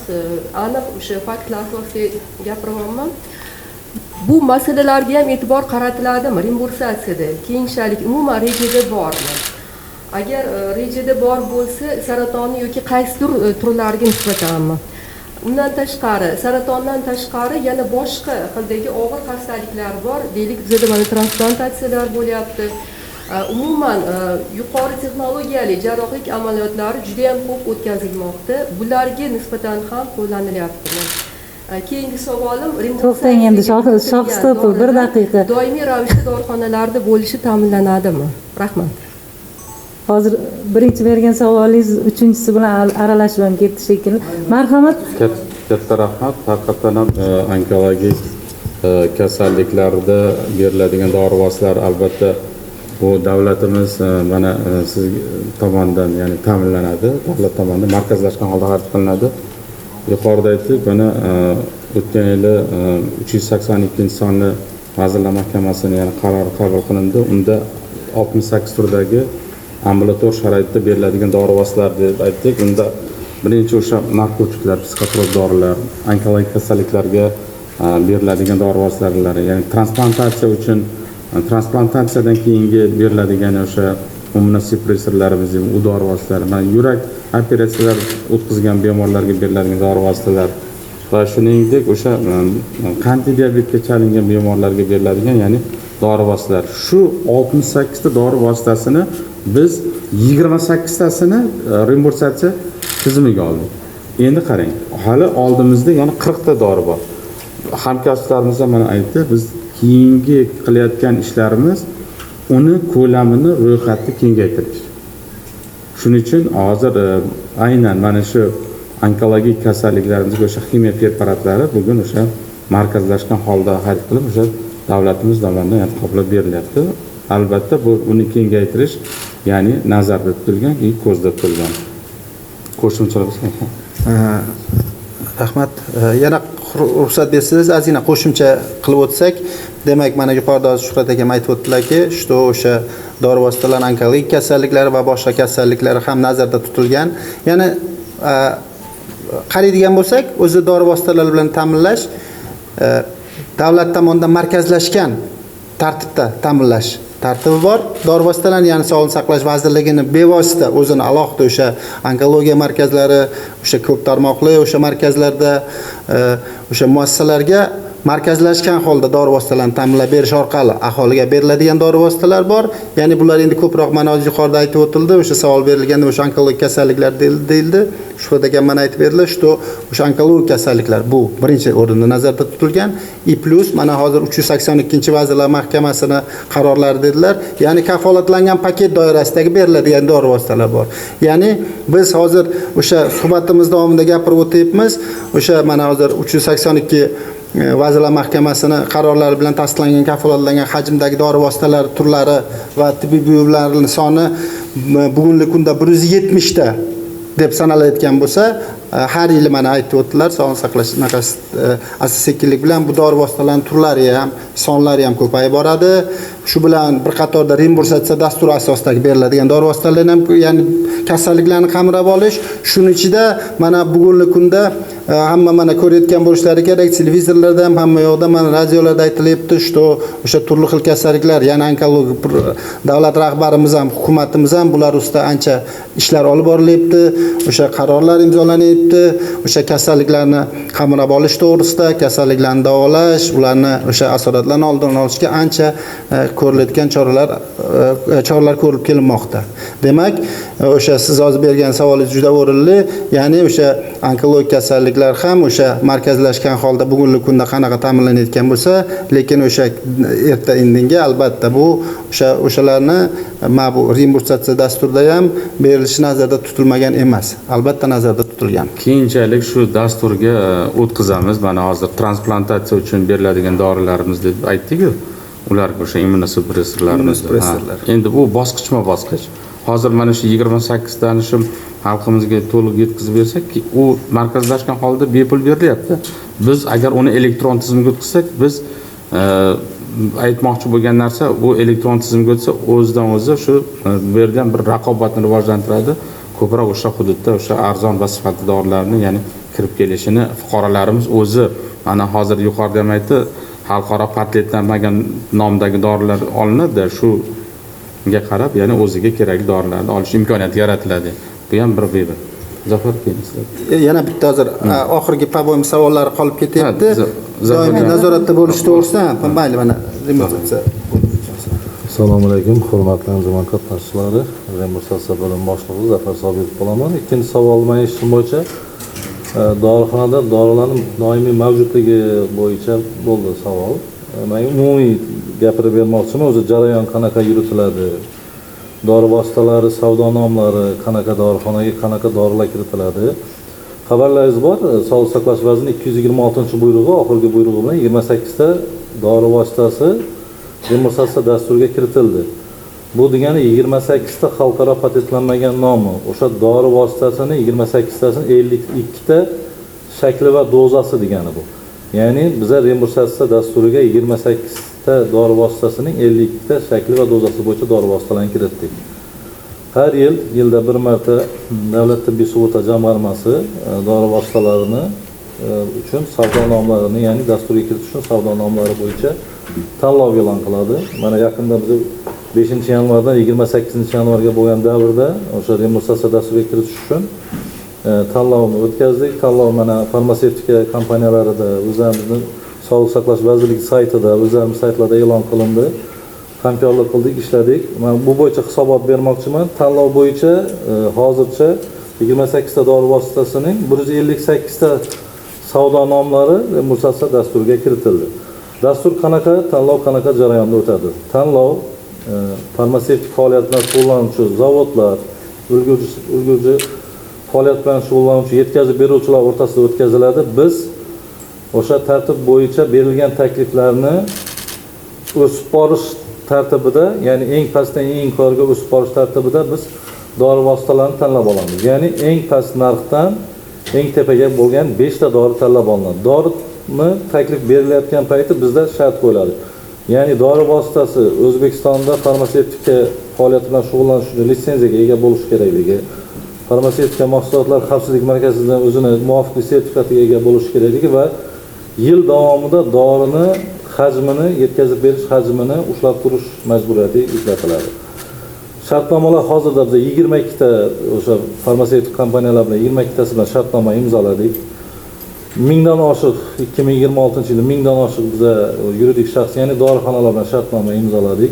aniq o'sha faktlar asosida gapiryapman. Bu masalalarga ham e'tibor qaratiladimi reimbursatsiyada? Keyinchalik umuman rejada bormi? Agar rejada bor bo'lsa, saratonni yoki qaysidir turlariga nisbatanmi? Undan tashqari, saratondan tashqari yana boshqa xildagi og'ir xastaliklar bor. Deylik, bizda mana transplantatsiyalar bo'lyapti. Umuman yuqori texnologiyali jarrohlik amaliyotlari juda ham ko'p o'tkazilmoqda. Bularga nisbatan ham qo'llanilyaptimi? Keyingi savolim, To'xtang endi, Shohista opam, 1 daqiqa. Doimiy ravishda dorixonalarda bo'lishi ta'minlanadimi? Rahmat. Hozir birinchi bergan savolingiz uchinchisi bilan aralashib ham ketdi shekilli. Marhamat. Katta rahmat. Haqiqatan ham onkologik kasalliklarda beriladigan dori vositalari albatta bu davlatimiz mana siz tomonidan, ya'ni ta'minlanadi, davlat tomonidan markazlashgan holda xarid qilinadi. Yuqorida aytdik, mana o'tgan yili 382-sonli Vazirlar Mahkamasining yana qarori qabul qilindi. Unda 68 turdagi ambulator sharoitda beriladigan dori vositalari deb aytdik. Unda birinchi o'sha narkotiklar, psixotrop dorilar, onkologik kasalliklarga beriladigan dori vositalari, ya'ni transplantatsiya uchun, transplantatsiyadan keyingi beriladigan o'sha immunosupressorlarimiz, u dori vositalari, mana yurak operatsiyalar o'tkazgan bemorlarga beriladigan dori vositalar va shuningdek o'sha qandli diabetga chalingan bemorlarga beriladigan, ya'ni dori vositalar. Shu 68 ta dori vositasini biz 28 tasini reimbursatsiya tizimiga oldik. Endi qarang, hali oldimizda yana 40 ta dori bor. Hamkasblarimiz ham mana aytdi, biz keyingi qilayotgan ishlarimiz uni ko'lamini, ro'yxatni kengaytirish. Shuning uchun hozir aynan mana shu onkologik kasalliklarimizga o'sha ximiya preparatlari bugun o'sha markazlashgan holda xarid qilib, o'sha davlatimiz tomonidan qoplab berilyapti. Albatta bu uni kengaytirish, ya'ni nazarda tutilgan, ko'zda tutilgan. Qo'shimchalar Rahmat. Yana ruxsat bersangiz, ozgina qo'shimcha qilib o'tsak, demak, mana yuqorida Shuhrat akam aytib o'tdilarki, o'sha dori vositalar onkologik kasalliklari va boshqa kasalliklari ham nazarda tutilgan. Ya'ni qaraydigan bo'lsak, o'zi dori vositalari bilan ta'minlash davlat tomonidan markazlashgan tartibda ta'minlash tartibi bor. Dori vositalarini, ya'ni Sog'liqni saqlash vazirligining bevosita o'zini alohida o'sha onkologiya markazlari, o'sha ko'p tarmoqli o'sha markazlarda o'sha muassasalarga markazlashgan holda dori vositalarini ta'minlab berish orqali aholiga beriladigan dori vositalar bor. Ya'ni bular endi ko'proq mana yuqorida aytib o'tildi, o'sha savol berilganda o'sha onkologik kasalliklar deyildi. Shuhrat akam mana aytib berdilar, o'sha onkologik kasalliklar bu birinchi o'rinda nazarda tutilgan. Plus mana hozir 382-Vazirlar Mahkamasining qarorlari dedilar. Ya'ni kafolatlangan paket doirasidagi beriladigan dori vositalar bor. Ya'ni biz hozir o'sha suhbatimiz davomida gapirib o'tyapmiz, o'sha mana hozir 382 Vazirlar Mahkamasining qarorlari bilan tasdiqlangan kafolatlangan hajmdagi dori vositalari turlari va tibbiy buyumlarning soni bugungi kunda 170 ta deb sanalayotgan bo'lsa, har yili mana aytib o'tdilar, sog'liqni saqlash asta-sekinlik bilan bu dori vositalarining turlari ham, sonlari ham ko'payib boradi. Shu bilan bir qatorda reimbursatsiya dasturi asosidagi beriladigan dori vositalarini ham, ya'ni kasalliklarni qamrab olish, shuning ichida mana bugungi kunda hamma mana ko'rayotgan bo'lishlari kerak. Televizorlarda ham, hamma yoqda, mana radiolarda aytilyapti, что o'sha turli xil kasalliklar, ya'ni onkologik davlat rahbarimiz ham, hukumatimiz ham bular ustida ancha ishlar olib borilyapti. O'sha qarorlar imzolanyapti. O'sha kasalliklarni qamrab olish to'g'risida, kasalliklarni davolash, ularni o'sha asoratlarni oldini olishga ancha ko'rilayotgan choralar ko'rib kelinmoqda. Demak, o'sha siz hozir bergan savolingiz juda o'rinli. Ya'ni o'sha onkologik kasalliklar ham o'sha markazlashgan holda bugungi kunda qanaqa ta'minlanayotgan bo'lsa, lekin o'sha erta indinga albatta bu o'shalarni mana bu reimbursatsiya dasturida ham berilishi nazarda tutilmagan emas. Albatta nazarda tutilgan. Keyinchalik shu dasturga o'tkazamiz. Mana hozir transplantatsiya uchun beriladigan dorilarimiz deb aytdik-ku. Ularga o'sha immunosuppressorlarimiz. Endi bu bosqichma-bosqich. Hozir mana shu 28 danishim xalqimizga to'liq yetkazib bersak, u markazlashgan holda bepul berilyapti. Biz agar uni elektron tizimga o'tkazsak, biz aytmoqchi bo'lgan narsa, bu elektron tizimga o'tsa, o'zidan o'zi shu bu yerdan bir raqobatni rivojlantiradi. Ko'proq o'sha hududda o'sha arzon va sifatli dorilarni, ya'ni kirib kelishini fuqarolarimiz o'zi mana hozir yuqorida ham aytdi, xalqaro patentlanmagan nomdagi dorilar olinadi, shunga qarab, ya'ni o'ziga kerakli dorilarni olish imkoniyati yaratiladi. Bu ham bir beba. Zafar kelisizlar. Yana bitta hozir oxirgi povoyim savollari qolib ketyapti. Doimiy nazoratda bo'lish to'g'risida, mayli mana reimbursatsiya. Assalomu alaykum, hurmatli anjuman qatnashchilari. Reimbursatsiya bo'limi boshlig'i Zafar Sobitov bo'laman. Ikkinchi savolim eshitishim bo'yicha dorixonada dorilarning doimiy mavjudligi bo'yicha bo'ldi savol. Men umumiy gapirib bermoqchiman, o'zi jarayon qanaqa yuritiladi? Dori vositalari, savdo nomlari, qanaqa dorixonaga qanaqa dorilar kiritiladi? Xabarlaringiz bor, Sog'liqni saqlash vazirining 226-buyrug'i, oxirgi buyrug'i bilan 28 ta dori vositasi reimbursatsiya dasturiga kiritildi. Bu degani 28 ta xalqaro patentlanmagan nomi, o'sha dori vositasini 28 tasini 52 ta shakli va dozasi degani bu. Ya'ni bizlar reimbursatsiya dasturiga 28 ta dori vositasining 52 ta shakli va dozasi bo'yicha dori vositalarini kiritdik. Har yilda bir marta Davlat tibbiy sug'urta jamg'armasi dori vositalarini uchun savdo nomlarini, ya'ni dasturga kiritish uchun savdo nomlari bo'yicha tanlov e'lon qiladi. Mana yaqinda biz 5-yanvardan 28-yanvarga bo'lgan davrda o'sha reimbursatsiya dasturiga kiritish uchun tanlovni o'tkazdik. Tanlov mana farmatsevtika kompaniyalarida, o'zimizning Sog'liqni saqlash vazirligi saytida, o'zimiz saytlarda e'lon qilindi. Hamkorlik qildik, ishladik. Men bu bo'yicha hisobot bermoqchiman. Tanlov bo'yicha hozircha 28 ta dori vositasining 158 ta savdo nomlari reimbursatsiya dasturiga kiritildi. Dastur qanaqa, tanlov qanaqa jarayonda o'tadi? Tanlov farmatsevtik faoliyat bilan shug'ullanuvchi zavodlar, ulgurji faoliyat bilan shug'ullanuvchi yetkazib beruvchilar o'rtasida o'tkaziladi. Biz o'sha tartib bo'yicha berilgan takliflarni o'sib borish tartibida, ya'ni eng pastdan eng yuqoriga o'sib borish tartibida biz dori vositalarini tanlab olamiz. Ya'ni eng past narxdan eng tepaga bo'lgan 5 ta dori tanlab olinadi. Dorini taklif berilayotgan payti bizda shart qo'yiladi. Ya'ni dori vositasi O'zbekistonda farmatsevtika faoliyati bilan shug'ullanish uchun litsenziyaga ega bo'lishi kerakligi, farmatsevtika mahsulotlar xavfsizlik markazidan o'zini muvofiq sertifikatiga ega bo'lishi kerakligi va yil davomida dorini hajmini, yetkazib berish hajmini ushlab turish majburiyati yuklatiladi. Shartnomalar hozirda biz 22 ta o'sha farmatsevtik kompaniyalar bilan 22 tasi bilan shartnoma imzoladik. 1000 dan oshiq 2026-yilda 1000 dan oshiq biz yuridik shaxs, ya'ni dorixonalar bilan shartnoma imzoladik.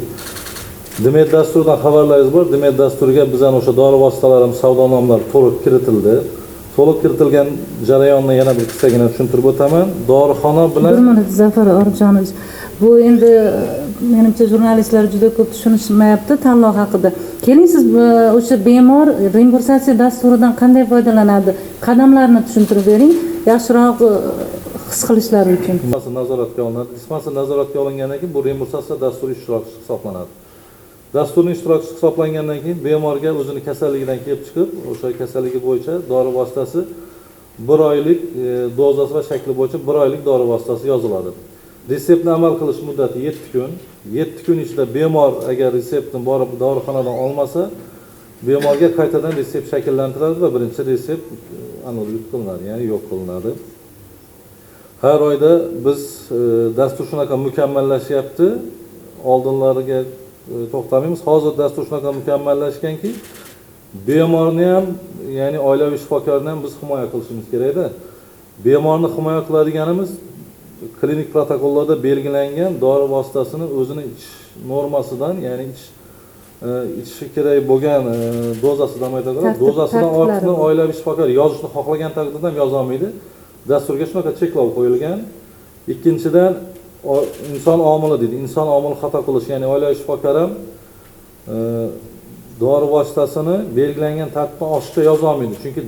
Demet dasturidan xabarlaringiz bor. Demet dasturiga bizdan o'sha dori vositalarimiz, savdo nomlari to'liq kiritildi. To'liq kiritilgan jarayonni yana bir qisqagina tushuntirib o'taman. Dorixona bilan bir minut Zafar Oripjonovich, bu endi menimcha jurnalistlar juda ko'p tushunishmayapti tanlov haqida. Keling siz o'sha bemor reimbursatsiya dasturidan qanday foydalanadi? Qadamlarni tushuntirib bering, yaxshiroq his qilishlari uchun. Nazoratga olinadi. Dispanser nazoratga olingandan keyin bu reimbursatsiya dasturi ishtirokchisi hisoblanadi. Dasturning ishtirokchisi hisoblangandan keyin bemorga o'zini kasalligidan kelib chiqib, o'sha kasalligi bo'yicha dori vositasi 1 oylik dozasi va shakli bo'yicha 1 oylik dori vositasi yoziladi. Reseptni amal qilish muddati 7 kun. 7 kun ichida bemor agar reseptni borib dorixonadan olmasa, bemorga qaytadan retsept shakllantiriladi va birinchi retsept annulyut qilinadi, ya'ni yo'q qilinadi. Har oyda biz dastur shunaqa mukammallashyapti. Oldinlariga to'xtamaymiz. Hozir dastur shunaqa mukammallashganki, bemorni ham, ya'ni oilaviy shifokorni ham biz himoya qilishimiz kerak-da. Bemorni himoya qiladiganimiz klinik protokollarda belgilangan dori vositasini o'zini ichish normasidan, ya'ni ichishi kerak bo'lgan dozasidan aytadilar. Dozasidan ortiqni oilaviy shifokor yozishni xohlagan taqdirda ham yoza olmaydi. Dasturga shunaqa cheklov qo'yilgan. Ikkinchidan inson omili deydi. Inson omili xato qilish, ya'ni oilaviy shifokor ham dori vositasini belgilangan tartibdan oshiqcha yoza olmaydi. Chunki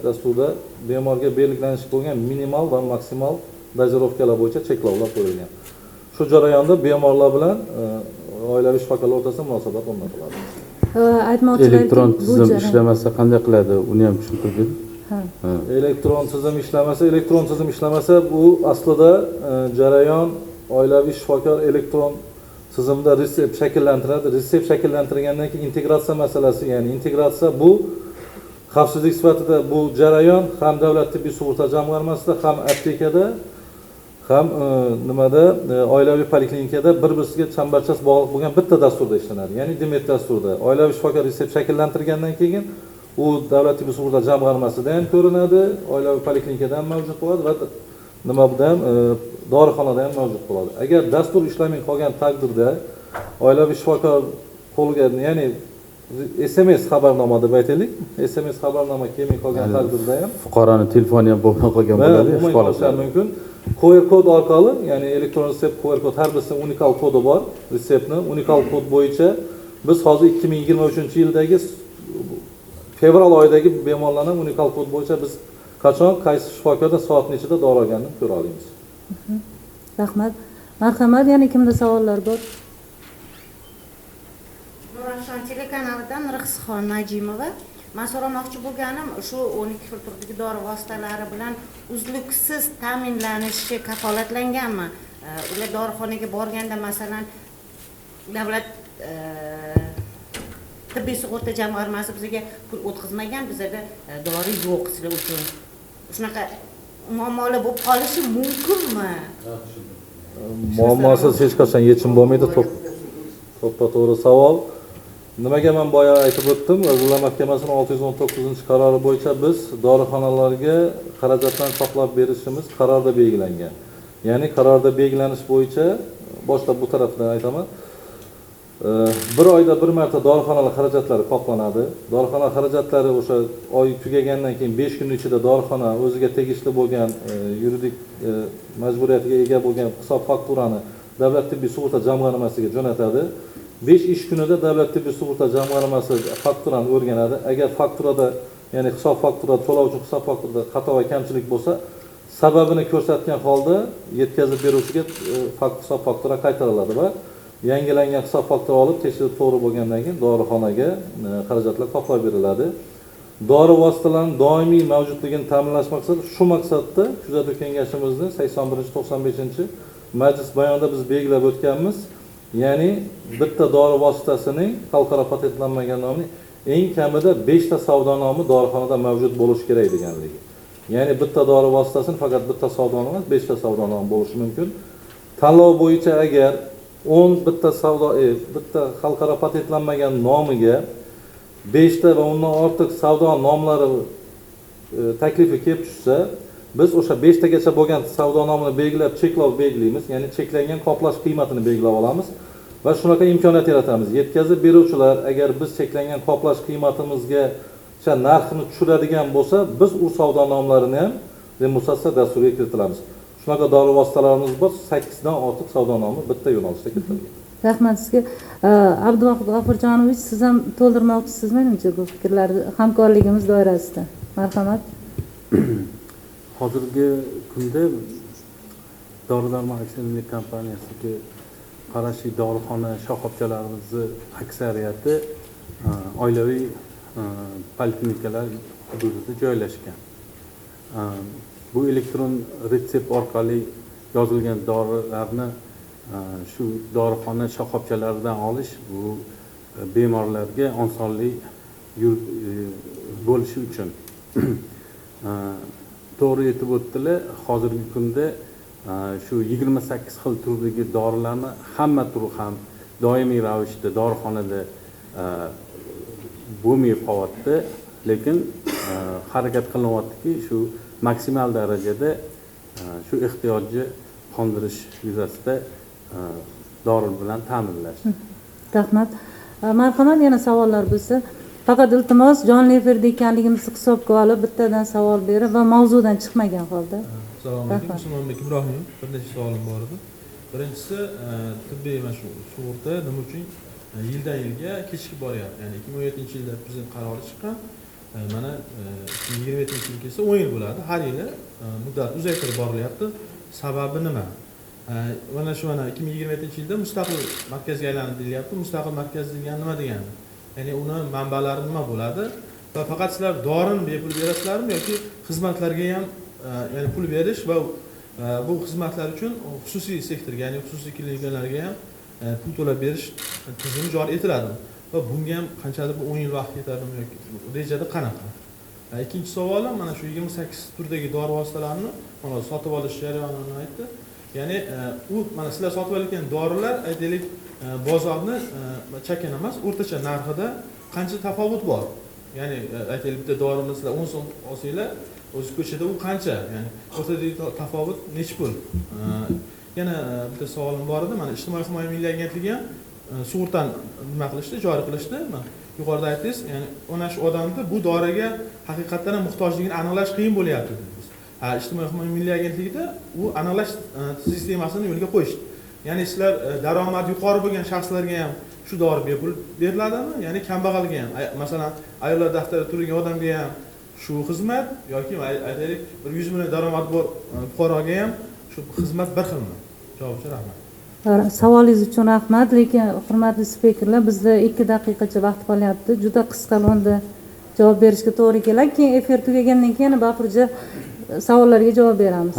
dasturda bemorga belgilanishi bo'lgan minimal va maksimal dozirovkalar bo'yicha cheklovlar qo'yilgan. Shu jarayonda bemorlar bilan oilaviy shifokorlar o'rtasida munosabat o'rnatiladi. Aytmoqchilarki, Elektron tizim ishlamasa qanday qiladi? Uni ham tushuntirib Elektron tizim ishlamasa bu aslida jarayon oilaviy shifokor elektron tizimda retsept shakllantiradi. Retsept shakllantirgandan keyin integratsiya masalasi, ya'ni integratsiya bu xavfsizlik sifatida bu jarayon ham davlat tibbiy sug'urta jamg'armasida, ham aptekada, ham oilaviy poliklinikada bir-birisiga chambarchas bog'liq bo'lgan bitta dasturda ishlanadi. Ya'ni Demet dasturda oilaviy shifokor retsept shakllantirgandan keyin u davlat tibbiy sug'urta jamg'armasida ham ko'rinadi, oilaviy poliklinikada ham mavjud bo'ladi va dorixonada ham mavjud bo'ladi. Agar dastur ishlamay qolgan taqdirda oilaviy shifokor qo'liga, ya'ni SMS xabarnoma deb aytaylik, SMS xabarnoma kelmay qolgan taqdirda ham fuqaroni telefoni ham bo'lmay qolgan bo'ladi, qolishi mumkin. QR kod orqali, ya'ni elektron retsept QR kod, har birisi unikal kodi bor. Retseptni unikal kod bo'yicha biz hozir 2023-yildagi fevral oyidagi bemorlarning unikal kod bo'yicha biz qachon qaysi shifokorda soat nechida dori olganini ko'ra olamiz. Rahmat. Marhamat, yana kimda savollar bor? Nurafshon telekanalidan Rixsixon Najimova. Men so'ramoqchi bo'lganim shu 12 xil turdagi dori vositalari bilan uzluksiz ta'minlanishi kafolatlanganmi? Ular dorixonaga borganda masalan davlat tibbiy sug'urta jamg'armasi bizga pul o'tkazmagan, bizda dori yo'q sizlar uchun. Shunaqa muammolar bo'lib qolishi mumkinmi? Muammosiz hech qachon yechim bo'lmaydi. To'g'ri savol. Nimaga men boya aytib o'tdim, Vazirlar Mahkamasining 619-qarori bo'yicha biz dorixonalarga xarajatlarni qoplab berishimiz qarorda belgilangan. Ya'ni qarorda belgilanish bo'yicha boshqa bu tarafdan aytaman. Bir oyda bir marta dorixonalar xarajatlari qoplanadi. Dorixona xarajatlari o'sha oy tugagandan keyin 5 kun ichida dorixona o'ziga tegishli bo'lgan yuridik majburiyatiga ega bo'lgan hisob fakturani davlat tibbiy sug'urta jamg'armasiga jo'natadi. 5 ish kunida davlat tibbiy sug'urta jamg'armasi fakturani o'rganadi. Agar fakturada, ya'ni hisob fakturada, to'lovchi hisob fakturada xato va kamchilik bo'lsa, sababini ko'rsatgan holda yetkazib beruvchiga hisob faktura qaytariladi va yangilangan hisob faktura olib tekshirib to'g'ri bo'lgandan keyin dorixonaga xarajatlar qoplab beriladi. Dori vositalarining doimiy mavjudligini ta'minlash maqsadida shu maqsadda kuzatuv kengashimizning 81-95 majlis bayonida biz belgilab o'tganmiz. Ya'ni bitta dori vositasining xalqaro patentlanmagan nomining eng kamida 5 ta savdo nomi dorixonada mavjud bo'lishi kerak deganligi. Ya'ni bitta dori vositasini faqat bitta savdo nomi emas, 5 ta savdo nomi bo'lishi mumkin. Tanlov bo'yicha agar 10 bitta xalqaro patentlanmagan nomiga 5 ta va undan ortiq savdo nomlari taklifi kelib tushsa, biz o'sha 5 tagacha bo'lgan savdo nomini belgilab cheklov belgilaymiz, ya'ni cheklangan qoplash qiymatini belgilab olamiz va shunaqa imkoniyat yaratamiz. Yetkazib beruvchilar agar biz cheklangan qoplash qiymatimizga narxini tushiradigan bo'lsa, biz u savdo nomlarini ham remusatsiya dasturiga kiritilamiz. Shunaqa dori vositalarimiz bor, 8 dan ortiq savdo nomi bitta yo'nalishda kiritilgan. Rahmat sizga. Abduvahid G'afurjonovich, siz ham to'ldirmoqchisizmi menimcha bu fikrlarni hamkorligimiz doirasida? Marhamat. Hozirgi kunda Dori-Darmon aksiyaviy kompaniyasiga qarashli dorixona shoxobchalarimizni aksariyati oilaviy poliklinikalar hududida joylashgan. Bu elektron retsept orqali yozilgan dorilarni shu dorixona shoxobchalaridan olish bu bemorlarga osonlik bo'lishi uchun. To'g'ri aytib o'tdilar, hozirgi kunda shu 28 xil turdagi dorilarni hamma turi ham doimiy ravishda dorixonada bo'lmay qolyapti, lekin harakat qilinyaptiki, shu maksimal darajada shu ehtiyojni qondirish yuzasida dori bilan ta'minlash. Rahmat. Marhamat, yana savollar bo'lsa, faqat iltimos jonli efirda ekanligimizni hisobga olib bittadan savol berib va mavzudan chiqmagan holda. Assalomu alaykum, Usmonbek Ibrohimov. Bir necha savolim bor edi. Birinchisi, tibbiy mana shu sug'urta nima uchun yildan yilga kechikib boryapti? Ya'ni 2017-yilda prezident qarori chiqqan. Mana 2027-yil kelsa 10 yil bo'ladi. Har yili muddat uzaytirib borilyapti. Sababi nima? Mana shu 2027-yilda mustaqil markazga aylanadi deyilyapti. Mustaqil markaz degani nima degani? Ya'ni uni manbalari nima bo'ladi? Va faqat sizlar dorini bepul berasizlarmi yoki xizmatlarga ham ya'ni pul berish va bu xizmatlar uchun xususiy sektorga, ya'ni xususiy klinikalarga ham pul to'lab berish tizimi joriy etiladimi? Va bunga ham qanchadir 10 yil vaqt ketadimi yoki rejada qanaqa? Ikkinchi savolim mana shu 28 turdagi dori vositalarini mana sotib olish jarayonini aytdi. Ya'ni u mana sizlar sotib olayotgan dorilar aytaylik bozorni chakana emas, o'rtacha narxida qancha tafovut bor? Ya'ni aytaylik bitta dorini sizlar 10 so'm olsanglar, o'zi ko'chada u qancha? Ya'ni o'rtadagi tafovut necha pul? Yana bitta savolim bor edi. Mana ijtimoiy himoya milliy agentligi ham sug'urtani nima qilishdi, joriy qilishdi. Yuqorida aytdingiz, ya'ni ona shu odamni bu doriga haqiqatan ham muhtojligini aniqlash qiyin bo'lyapti dedingiz. Ijtimoiy himoya milliy agentligida u aniqlash sistemasini yo'lga qo'yishdi. Ya'ni sizlar daromadi yuqori bo'lgan shaxslarga ham shu dori bepul beriladimi? Ya'ni kambag'alga ham, masalan, ayollar daftarida turgan odamga ham shu xizmat yoki aytaylik 100 million daromadi bor fuqaroga ham shu xizmat bir xilmi? Javob uchun rahmat. Savolingiz uchun rahmat, lekin hurmatli spikerlar, bizda 2 daqiqacha vaqt qolyapti. Juda qisqa lo'nda javob berishga to'g'ri keladi. Keyin efir tugagandan keyin Bafurja savollarga javob beramiz.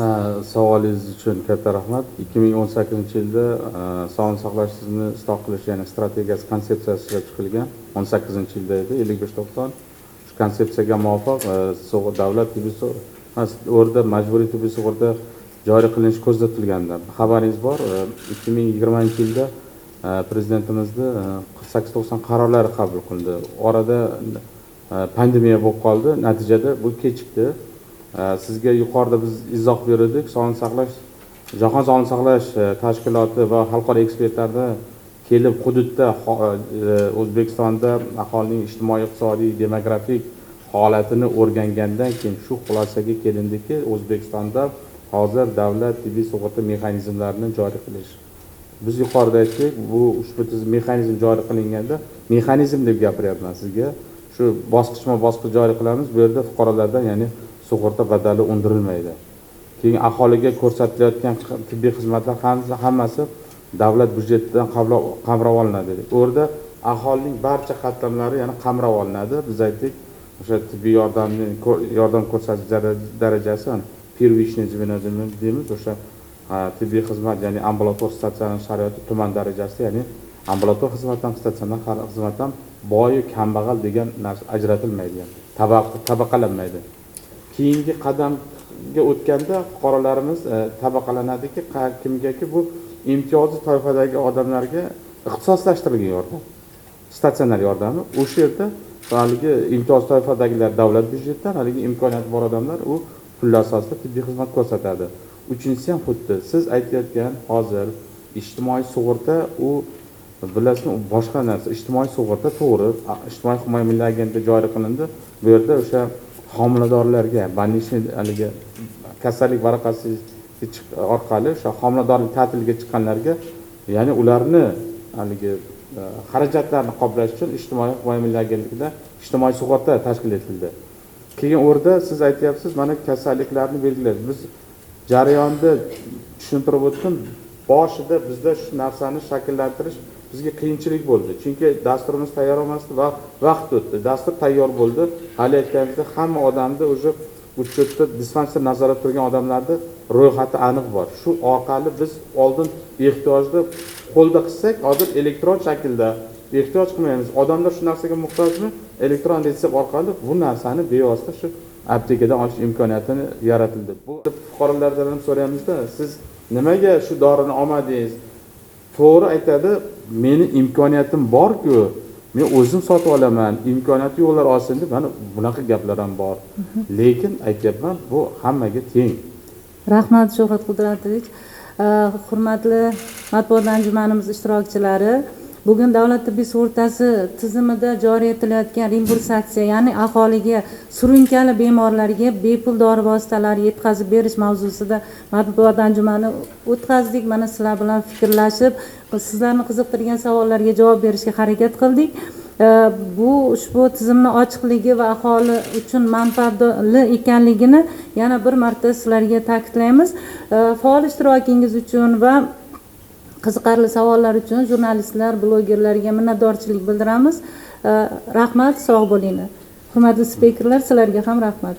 Savolingiz uchun katta rahmat. 2018-yilda sog'liqni saqlash tizimini isloh qilish, ya'ni strategiyasi, konsepsiyasi ishlab chiqilgan. 18-yilda edi, 55-90. Shu konsepsiyaga muvofiq davlat tibbiy sug'urta, majburiy tibbiy sug'urta joriy qilinishi ko'zda tutilganda xabaringiz bor. 2020-yilda prezidentimizni 48-90 qarorlari qabul qildi. Orada pandemiya bo'lib qoldi, natijada bu kechikdi. Sizga yuqorida biz izoh berdik. Sog'liqni saqlash, Jahon sog'liqni saqlash tashkiloti va xalqaro ekspertlarni kelib hududda O'zbekistonda aholining ijtimoiy, iqtisodiy, demografik holatini o'rgangandan keyin shu xulosaga kelindiki, O'zbekistonda hozir davlat tibbiy sug'urta mexanizmlarini joriy qilish. Biz yuqorida aytdik, bu ushbu tizim mexanizm joriy qilinganda, mexanizm deb gapiryapman sizga. Shu bosqichma-bosqich joriy qilamiz. Bu yerda fuqarolardan, ya'ni sug'urta badali undirilmaydi. Keyin aholiga ko'rsatilayotgan tibbiy xizmatlar hammasi davlat byudjetidan qamrab olinadi. O'rda aholining barcha qatlamlari yana qamrab olinadi. Biz aytdik, o'sha tibbiy yordam ko'rsatish darajasi, первичный звено deymiz, o'sha tibbiy xizmat, ya'ni ambulator statsionar sharoiti tuman darajasi, ya'ni ambulator xizmatdan statsionar xizmatdan boy, kambag'al degan narsa ajratilmaydi, tabaqalanmaydi. Keyingi qadamga o'tganda fuqarolarimiz tabaqalanadiki, kimgaki bu imtiyozli toifadagi odamlarga ixtisoslashtirilgan yordam, statsionar yordami. O'sha yerda haligi imtiyoz toifadagilar davlat byudjetidan, haligi imkoniyati bor odamlar u pullar asosida tibbiy xizmat ko'rsatadi. Uchinchisi ham xuddi siz aytayotgan hozir ijtimoiy sug'urta, u bilasizmi, boshqa narsa. Ijtimoiy sug'urta to'g'ri, ijtimoiy himoya milliy agentligida joriy qilindi. Bu yerda o'sha homiladorlarga, banishni haligi kasallik varaqasi orqali o'sha homiladorlik ta'tiliga chiqqanlarga, ya'ni ularni haligi xarajatlarni qoplash uchun ijtimoiy himoya milliy agentligida ijtimoiy sug'urta tashkil etildi. Keyin o'rda siz aytyapsiz, mana kasalliklarni belgilash. Biz jarayonda tushuntirib o'tdim. Boshida bizda shu narsani shakllantirish bizga qiyinchilik bo'ldi. Chunki dasturimiz tayyor emasdi va vaqt o'tdi. Dastur tayyor bo'ldi. Hali aytganimizda hamma odamni o'sha uchta dispanser nazorat turgan odamlarni ro'yxati aniq bor. Shu orqali biz oldin ehtiyojni qo'lda qilsak, hozir elektron shaklda ehtiyoj qilmaymiz. Odamlar shu narsaga muhtojmi? Elektron retsept orqali bu narsani bevosita shu aptekadan olish imkoniyatini yaratildi. Bu fuqarolardan ham so'rayapmizda, siz nimaga shu dorini olmadingiz? To'g'ri aytadi, meni imkoniyatim bor-ku, men o'zim sotib olaman, imkoniyati yo'qlar olsin deb, mana bunaqa gaplar ham bor. Lekin aytyapman, bu hammaga teng. Rahmat Shuhrat Qudratovich. Hurmatli matbuot anjumanimiz ishtirokchilari, bugun davlat tibbiy sug'urtasi tizimida joriy etilayotgan reimbursatsiya, ya'ni aholiga surunkali bemorlarga bepul dori vositalari yetkazib berish mavzusida matbuot anjumani o'tkazdik. Mana sizlar bilan fikrlashib, sizlarni qiziqtirgan savollarga javob berishga harakat qildik. Bu ushbu tizimni ochiqligi va aholi uchun manfaatli ekanligini yana bir marta sizlarga ta'kidlaymiz. Faol ishtirokingiz uchun va qiziqarli savollar uchun jurnalistlar, blogerlarga minnatdorchilik bildiramiz. Rahmat, sog' bo'linglar. Hurmatli spikerlar, sizlarga ham rahmat.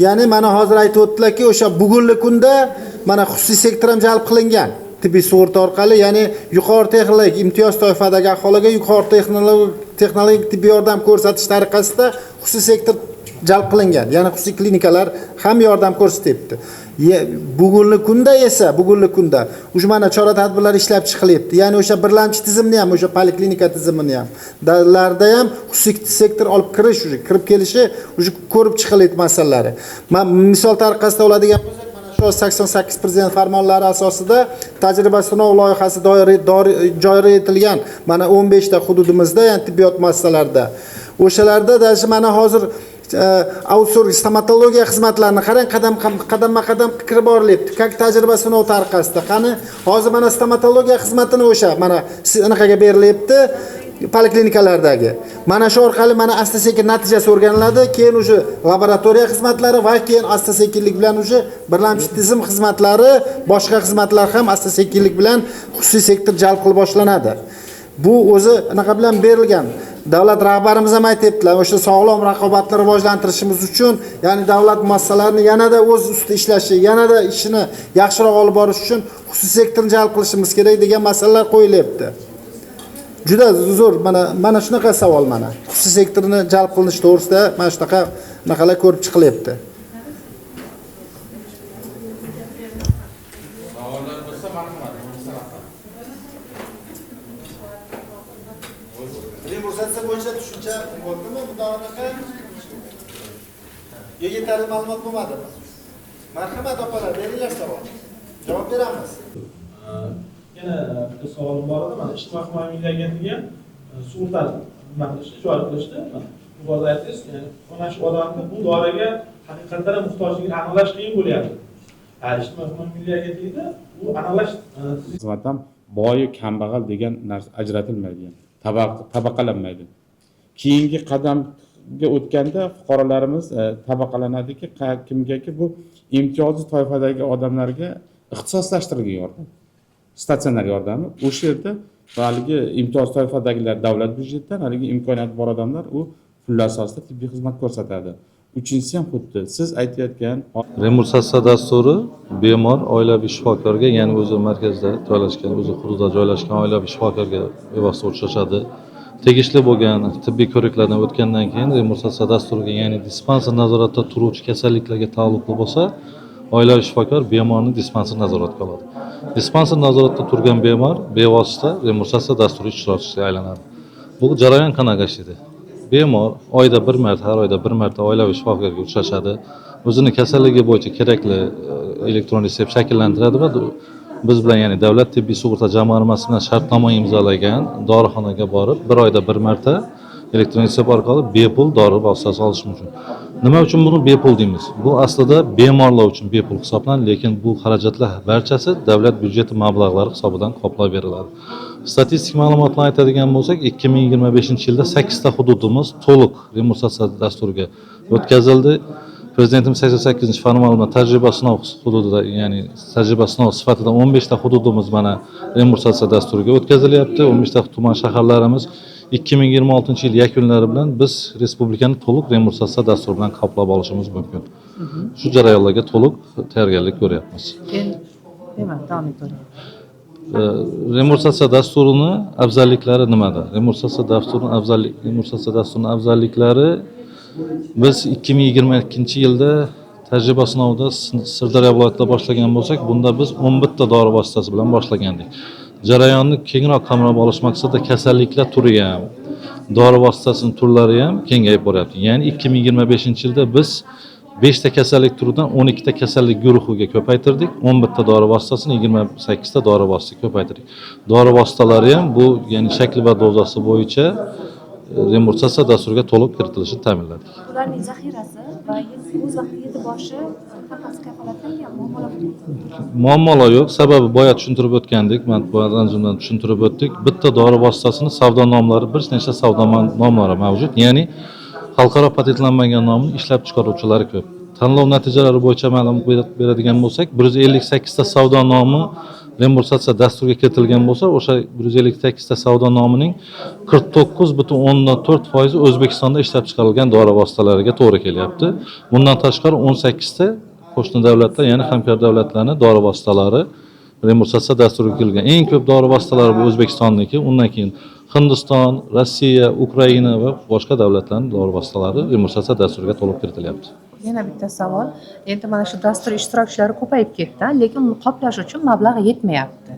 Ya'ni mana hozir aytib o'tdilarki, o'sha bugungi kunda mana xususiy sektor ham jalb qilingan tibbiy sug'urta orqali, ya'ni yuqori texnologik imtiyoz toifadagi aholiga yuqori texnologik tibbiy yordam ko'rsatish tariqasida xususiy sektor jalb qilingan. Ya'ni xususiy klinikalar ham yordam ko'rsatyapti. Bugungi kunda o'sha mana chora-tadbirlar ishlab chiqilyapti. Ya'ni o'sha birlamchi tizimni ham, o'sha poliklinika tizimini ham, davlatlarda ham xususiy sektor olib kirish, kirib kelishi ko'rib chiqilyapti masalalari. Men misol tariqasida oladigan bo'lsak, mana shu 88 prezident farmonlari asosida tajriba sinov loyihasi joriy etilgan. Mana 15 ta hududimizda, ya'ni tibbiyot muassasalarida. O'shalarda mana hozir outsourcing stomatologiya xizmatlarini qarang, qadam kirib borilyapti. Tajriba sinov tariqasida. Qani hozir mana stomatologiya xizmatini o'sha mana anaqaga berilyapti poliklinikalardagi. Mana shu orqali mana asta-sekin natijasi o'rganiladi. Keyin o'sha laboratoriya xizmatlari va keyin asta-sekinlik bilan o'sha birlamchi tizim xizmatlari, boshqa xizmatlar ham asta-sekinlik bilan xususiy sektor jalb qilib boshlanadi. Bu o'zi anaqa bilan berilgan. Davlat rahbarimiz ham aytibdilar, o'sha sog'lom raqobatni rivojlantirishimiz uchun, ya'ni davlat muassasalarini yanada o'z ustida ishlashi, yanada ishini yaxshiroq olib borish uchun xususiy sektorni jalb qilishimiz kerak degan masalalar qo'yilyapti. Juda zo'r, mana shunaqa savol mana. Xususiy sektorni jalb qilinish to'g'risida mana shunaqa naqalar ko'rib chiqilyapti. Reimbursatsiya bo'yicha tushuncha bo'ldimi? Bundaqa yetarli ma'lumot bo'lmadimi? Marhamat opalar, beringlar savol. Javob beramiz. Yana bitta savolim bor edi. Mana ijtimoiy himoya milliy agentligiga sug'urta nima qilishni joriy qilishdi. Bu hozir aytdingiz, ya'ni mana shu odamni bu doriga haqiqatan muhtojligini aniqlash qiyin bo'lyapti. Ijtimoiy himoya milliy agentligida bu aniqlash Xizmatdan boyi kambag'al degan narsa ajratilmaydi. Tabaqalanmaydi. Keyingi qadamga o'tganda fuqarolarimiz tabaqalanadiki, kimgaki bu imtiyozli toifadagi odamlarga ixtisoslashtirilgan yordam, statsionar yordami. O'sha yerda haligi imtiyoz toifadagilar davlat byudjetidan, haligi imkoniyati bor odamlar u pullar asosida tibbiy xizmat ko'rsatadi. Uchinchisi ham xuddi siz aytayotgan Reimbursatsiya dasturi bemor oilaviy shifokorga, ya'ni o'zi markazda joylashgan, o'zi hududda joylashgan oilaviy shifokorga bevosita uchrashadi. Tegishli bo'lgan tibbiy ko'riklardan o'tgandan keyin reimbursatsiya dasturiga, ya'ni dispanser nazoratida turuvchi kasalliklarga taalluqli bo'lsa, oilaviy shifokor bemorni dispanser nazoratga oladi. Dispanser nazoratda turgan bemor bevosita reimbursatsiya dasturi ishtirokchisiga aylanadi. Bu jarayon qanaqa ishlaydi? Bemor oyda bir marta, har oyda bir marta oilaviy shifokorga uchrashadi. O'zini kasalligi bo'yicha kerakli elektron resept shakllantiradi va biz bilan, ya'ni davlat tibbiy sug'urta jamg'armasi bilan shartnoma imzolagan dorixonaga borib, bir oyda bir marta elektron resept orqali bepul dori vositasi olish mumkin. Nima uchun buni bepul deymiz? Bu aslida bemorlar uchun bepul hisoblanadi, lekin bu xarajatlar barchasi davlat byudjeti mablag'lari hisobidan qoplab beriladi. Statistik ma'lumotlarni aytadigan bo'lsak, 2025-yilda 8 ta hududimiz to'liq reimbursatsiya dasturiga o'tkazildi. Prezidentimiz 88-farmon bilan tajriba sinov hududida, ya'ni tajriba sinov sifatida 15 ta hududimiz mana reimbursatsiya dasturiga o'tkazilyapti. 15 ta tuman shaharlarimiz 2026 yil yakunlari bilan biz respublikani to'liq reimbursatsiya dasturi bilan qoplab olishimiz mumkin. Shu jarayonlarga to'liq tayyorgarlik ko'ryapmiz. Davom etavering. Reimbursatsiya dasturini afzalliklari nimada? Reimbursatsiya dasturining afzalliklari biz 2022 yilda tajriba sinovida Sirdaryo viloyatida boshlagan bo'lsak, bunda biz 11 ta dori vositasi bilan boshlagandik. Jarayonni kengroq qamrab olish maqsadida kasalliklar turi ham, dori vositasining turlari ham kengayib boryapti. Ya'ni 2025 yilda biz 5 ta kasallik turidan 12 ta kasallik guruhiga ko'paytirdik. 11 ta dori vositasini 28 ta dori vositasiga ko'paytirdik. Dori vositalari ham bu, ya'ni shakli va dozasi bo'yicha reimbursatsiya dasturiga to'liq kiritilishi ta'minladik. Ularning zaxirasi va o'z vaqtida yetib borishi hammasi kafolatlangan Muammolar yo'q. Sababi boya tushuntirib o'tgandik, matbuot anjumanida tushuntirib o'tdik. Bitta dori vositasini savdo nomlari, bir nechta savdo nomlari mavjud. Ya'ni xalqaro patentlanmagan nomni ishlab chiqaruvchilari ko'p. Tanlov natijalari bo'yicha ma'lumot beradigan bo'lsak, 158 ta savdo nomi reimbursatsiya dasturiga kiritilgan bo'lsa, o'sha 158 ta savdo nomining 49,4% O'zbekistonda ishlab chiqarilgan dori vositalariga to'g'ri kelyapti. Bundan tashqari 18 ta qo'shni davlatlar, ya'ni hamkor davlatlarning dori vositalari reimbursatsiya dasturiga kirilgan. Eng ko'p dori vositalari bu O'zbekistonniki, undan keyin Hindiston, Rossiya, Ukraina va boshqa davlatlarning dori vositalari reimbursatsiya dasturiga to'liq kiritilyapti. Yana bitta savol. Endi mana shu dastur ishtirokchilari ko'payib ketdi, lekin uni qoplash uchun mablag' yetmayapti.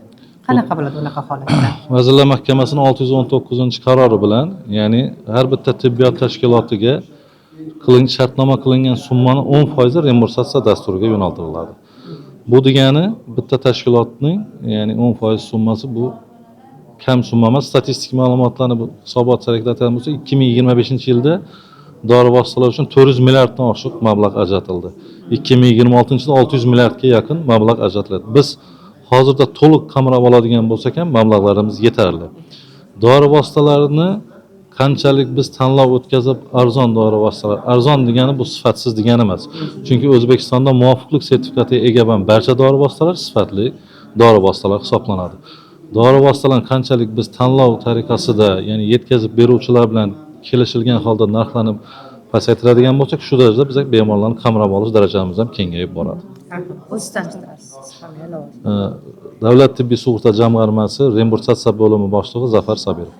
Qanaqa bo'ladi unaqa holatda? Vazirlar Mahkamasining 619-qarori bilan, ya'ni har bitta tibbiyot tashkilotiga shartnoma qilingan summani 10% reimbursatsiya dasturiga yo'naltiriladi. Bu degani bitta tashkilotning, ya'ni 10% summasi bu kam summa emas. Statistik ma'lumotlarni hisobot harakatdan bo'lsa, 2025 yilda dori vositalari uchun 400 milliarddan oshiq mablag' ajratildi. 2026 yilda 600 milliardga yaqin mablag' ajratiladi. Biz hozirda to'liq qamrab oladigan bo'lsak ham mablag'larimiz yetarli. Dori vositalarini qanchalik biz tanlov o'tkazib arzon dori vositalari, arzon degani bu sifatsiz degani emas. Chunki O'zbekistonda muvofiqlik sertifikatiga ega bo'lgan barcha dori vositalari sifatli dori vositalari hisoblanadi. Dori vositalarini qanchalik biz tanlov tariqasida, ya'ni yetkazib beruvchilar bilan kelishilgan holda narxlarni pasaytiradigan bo'lsak, shu darajada biz bemorlarni qamrab olish darajamiz ham kengayib boradi. O'z tanishtirasiz. Davlat tibbiy sug'urta jamg'armasi reimbursatsiya bo'limi boshlig'i Zafar Sabirov.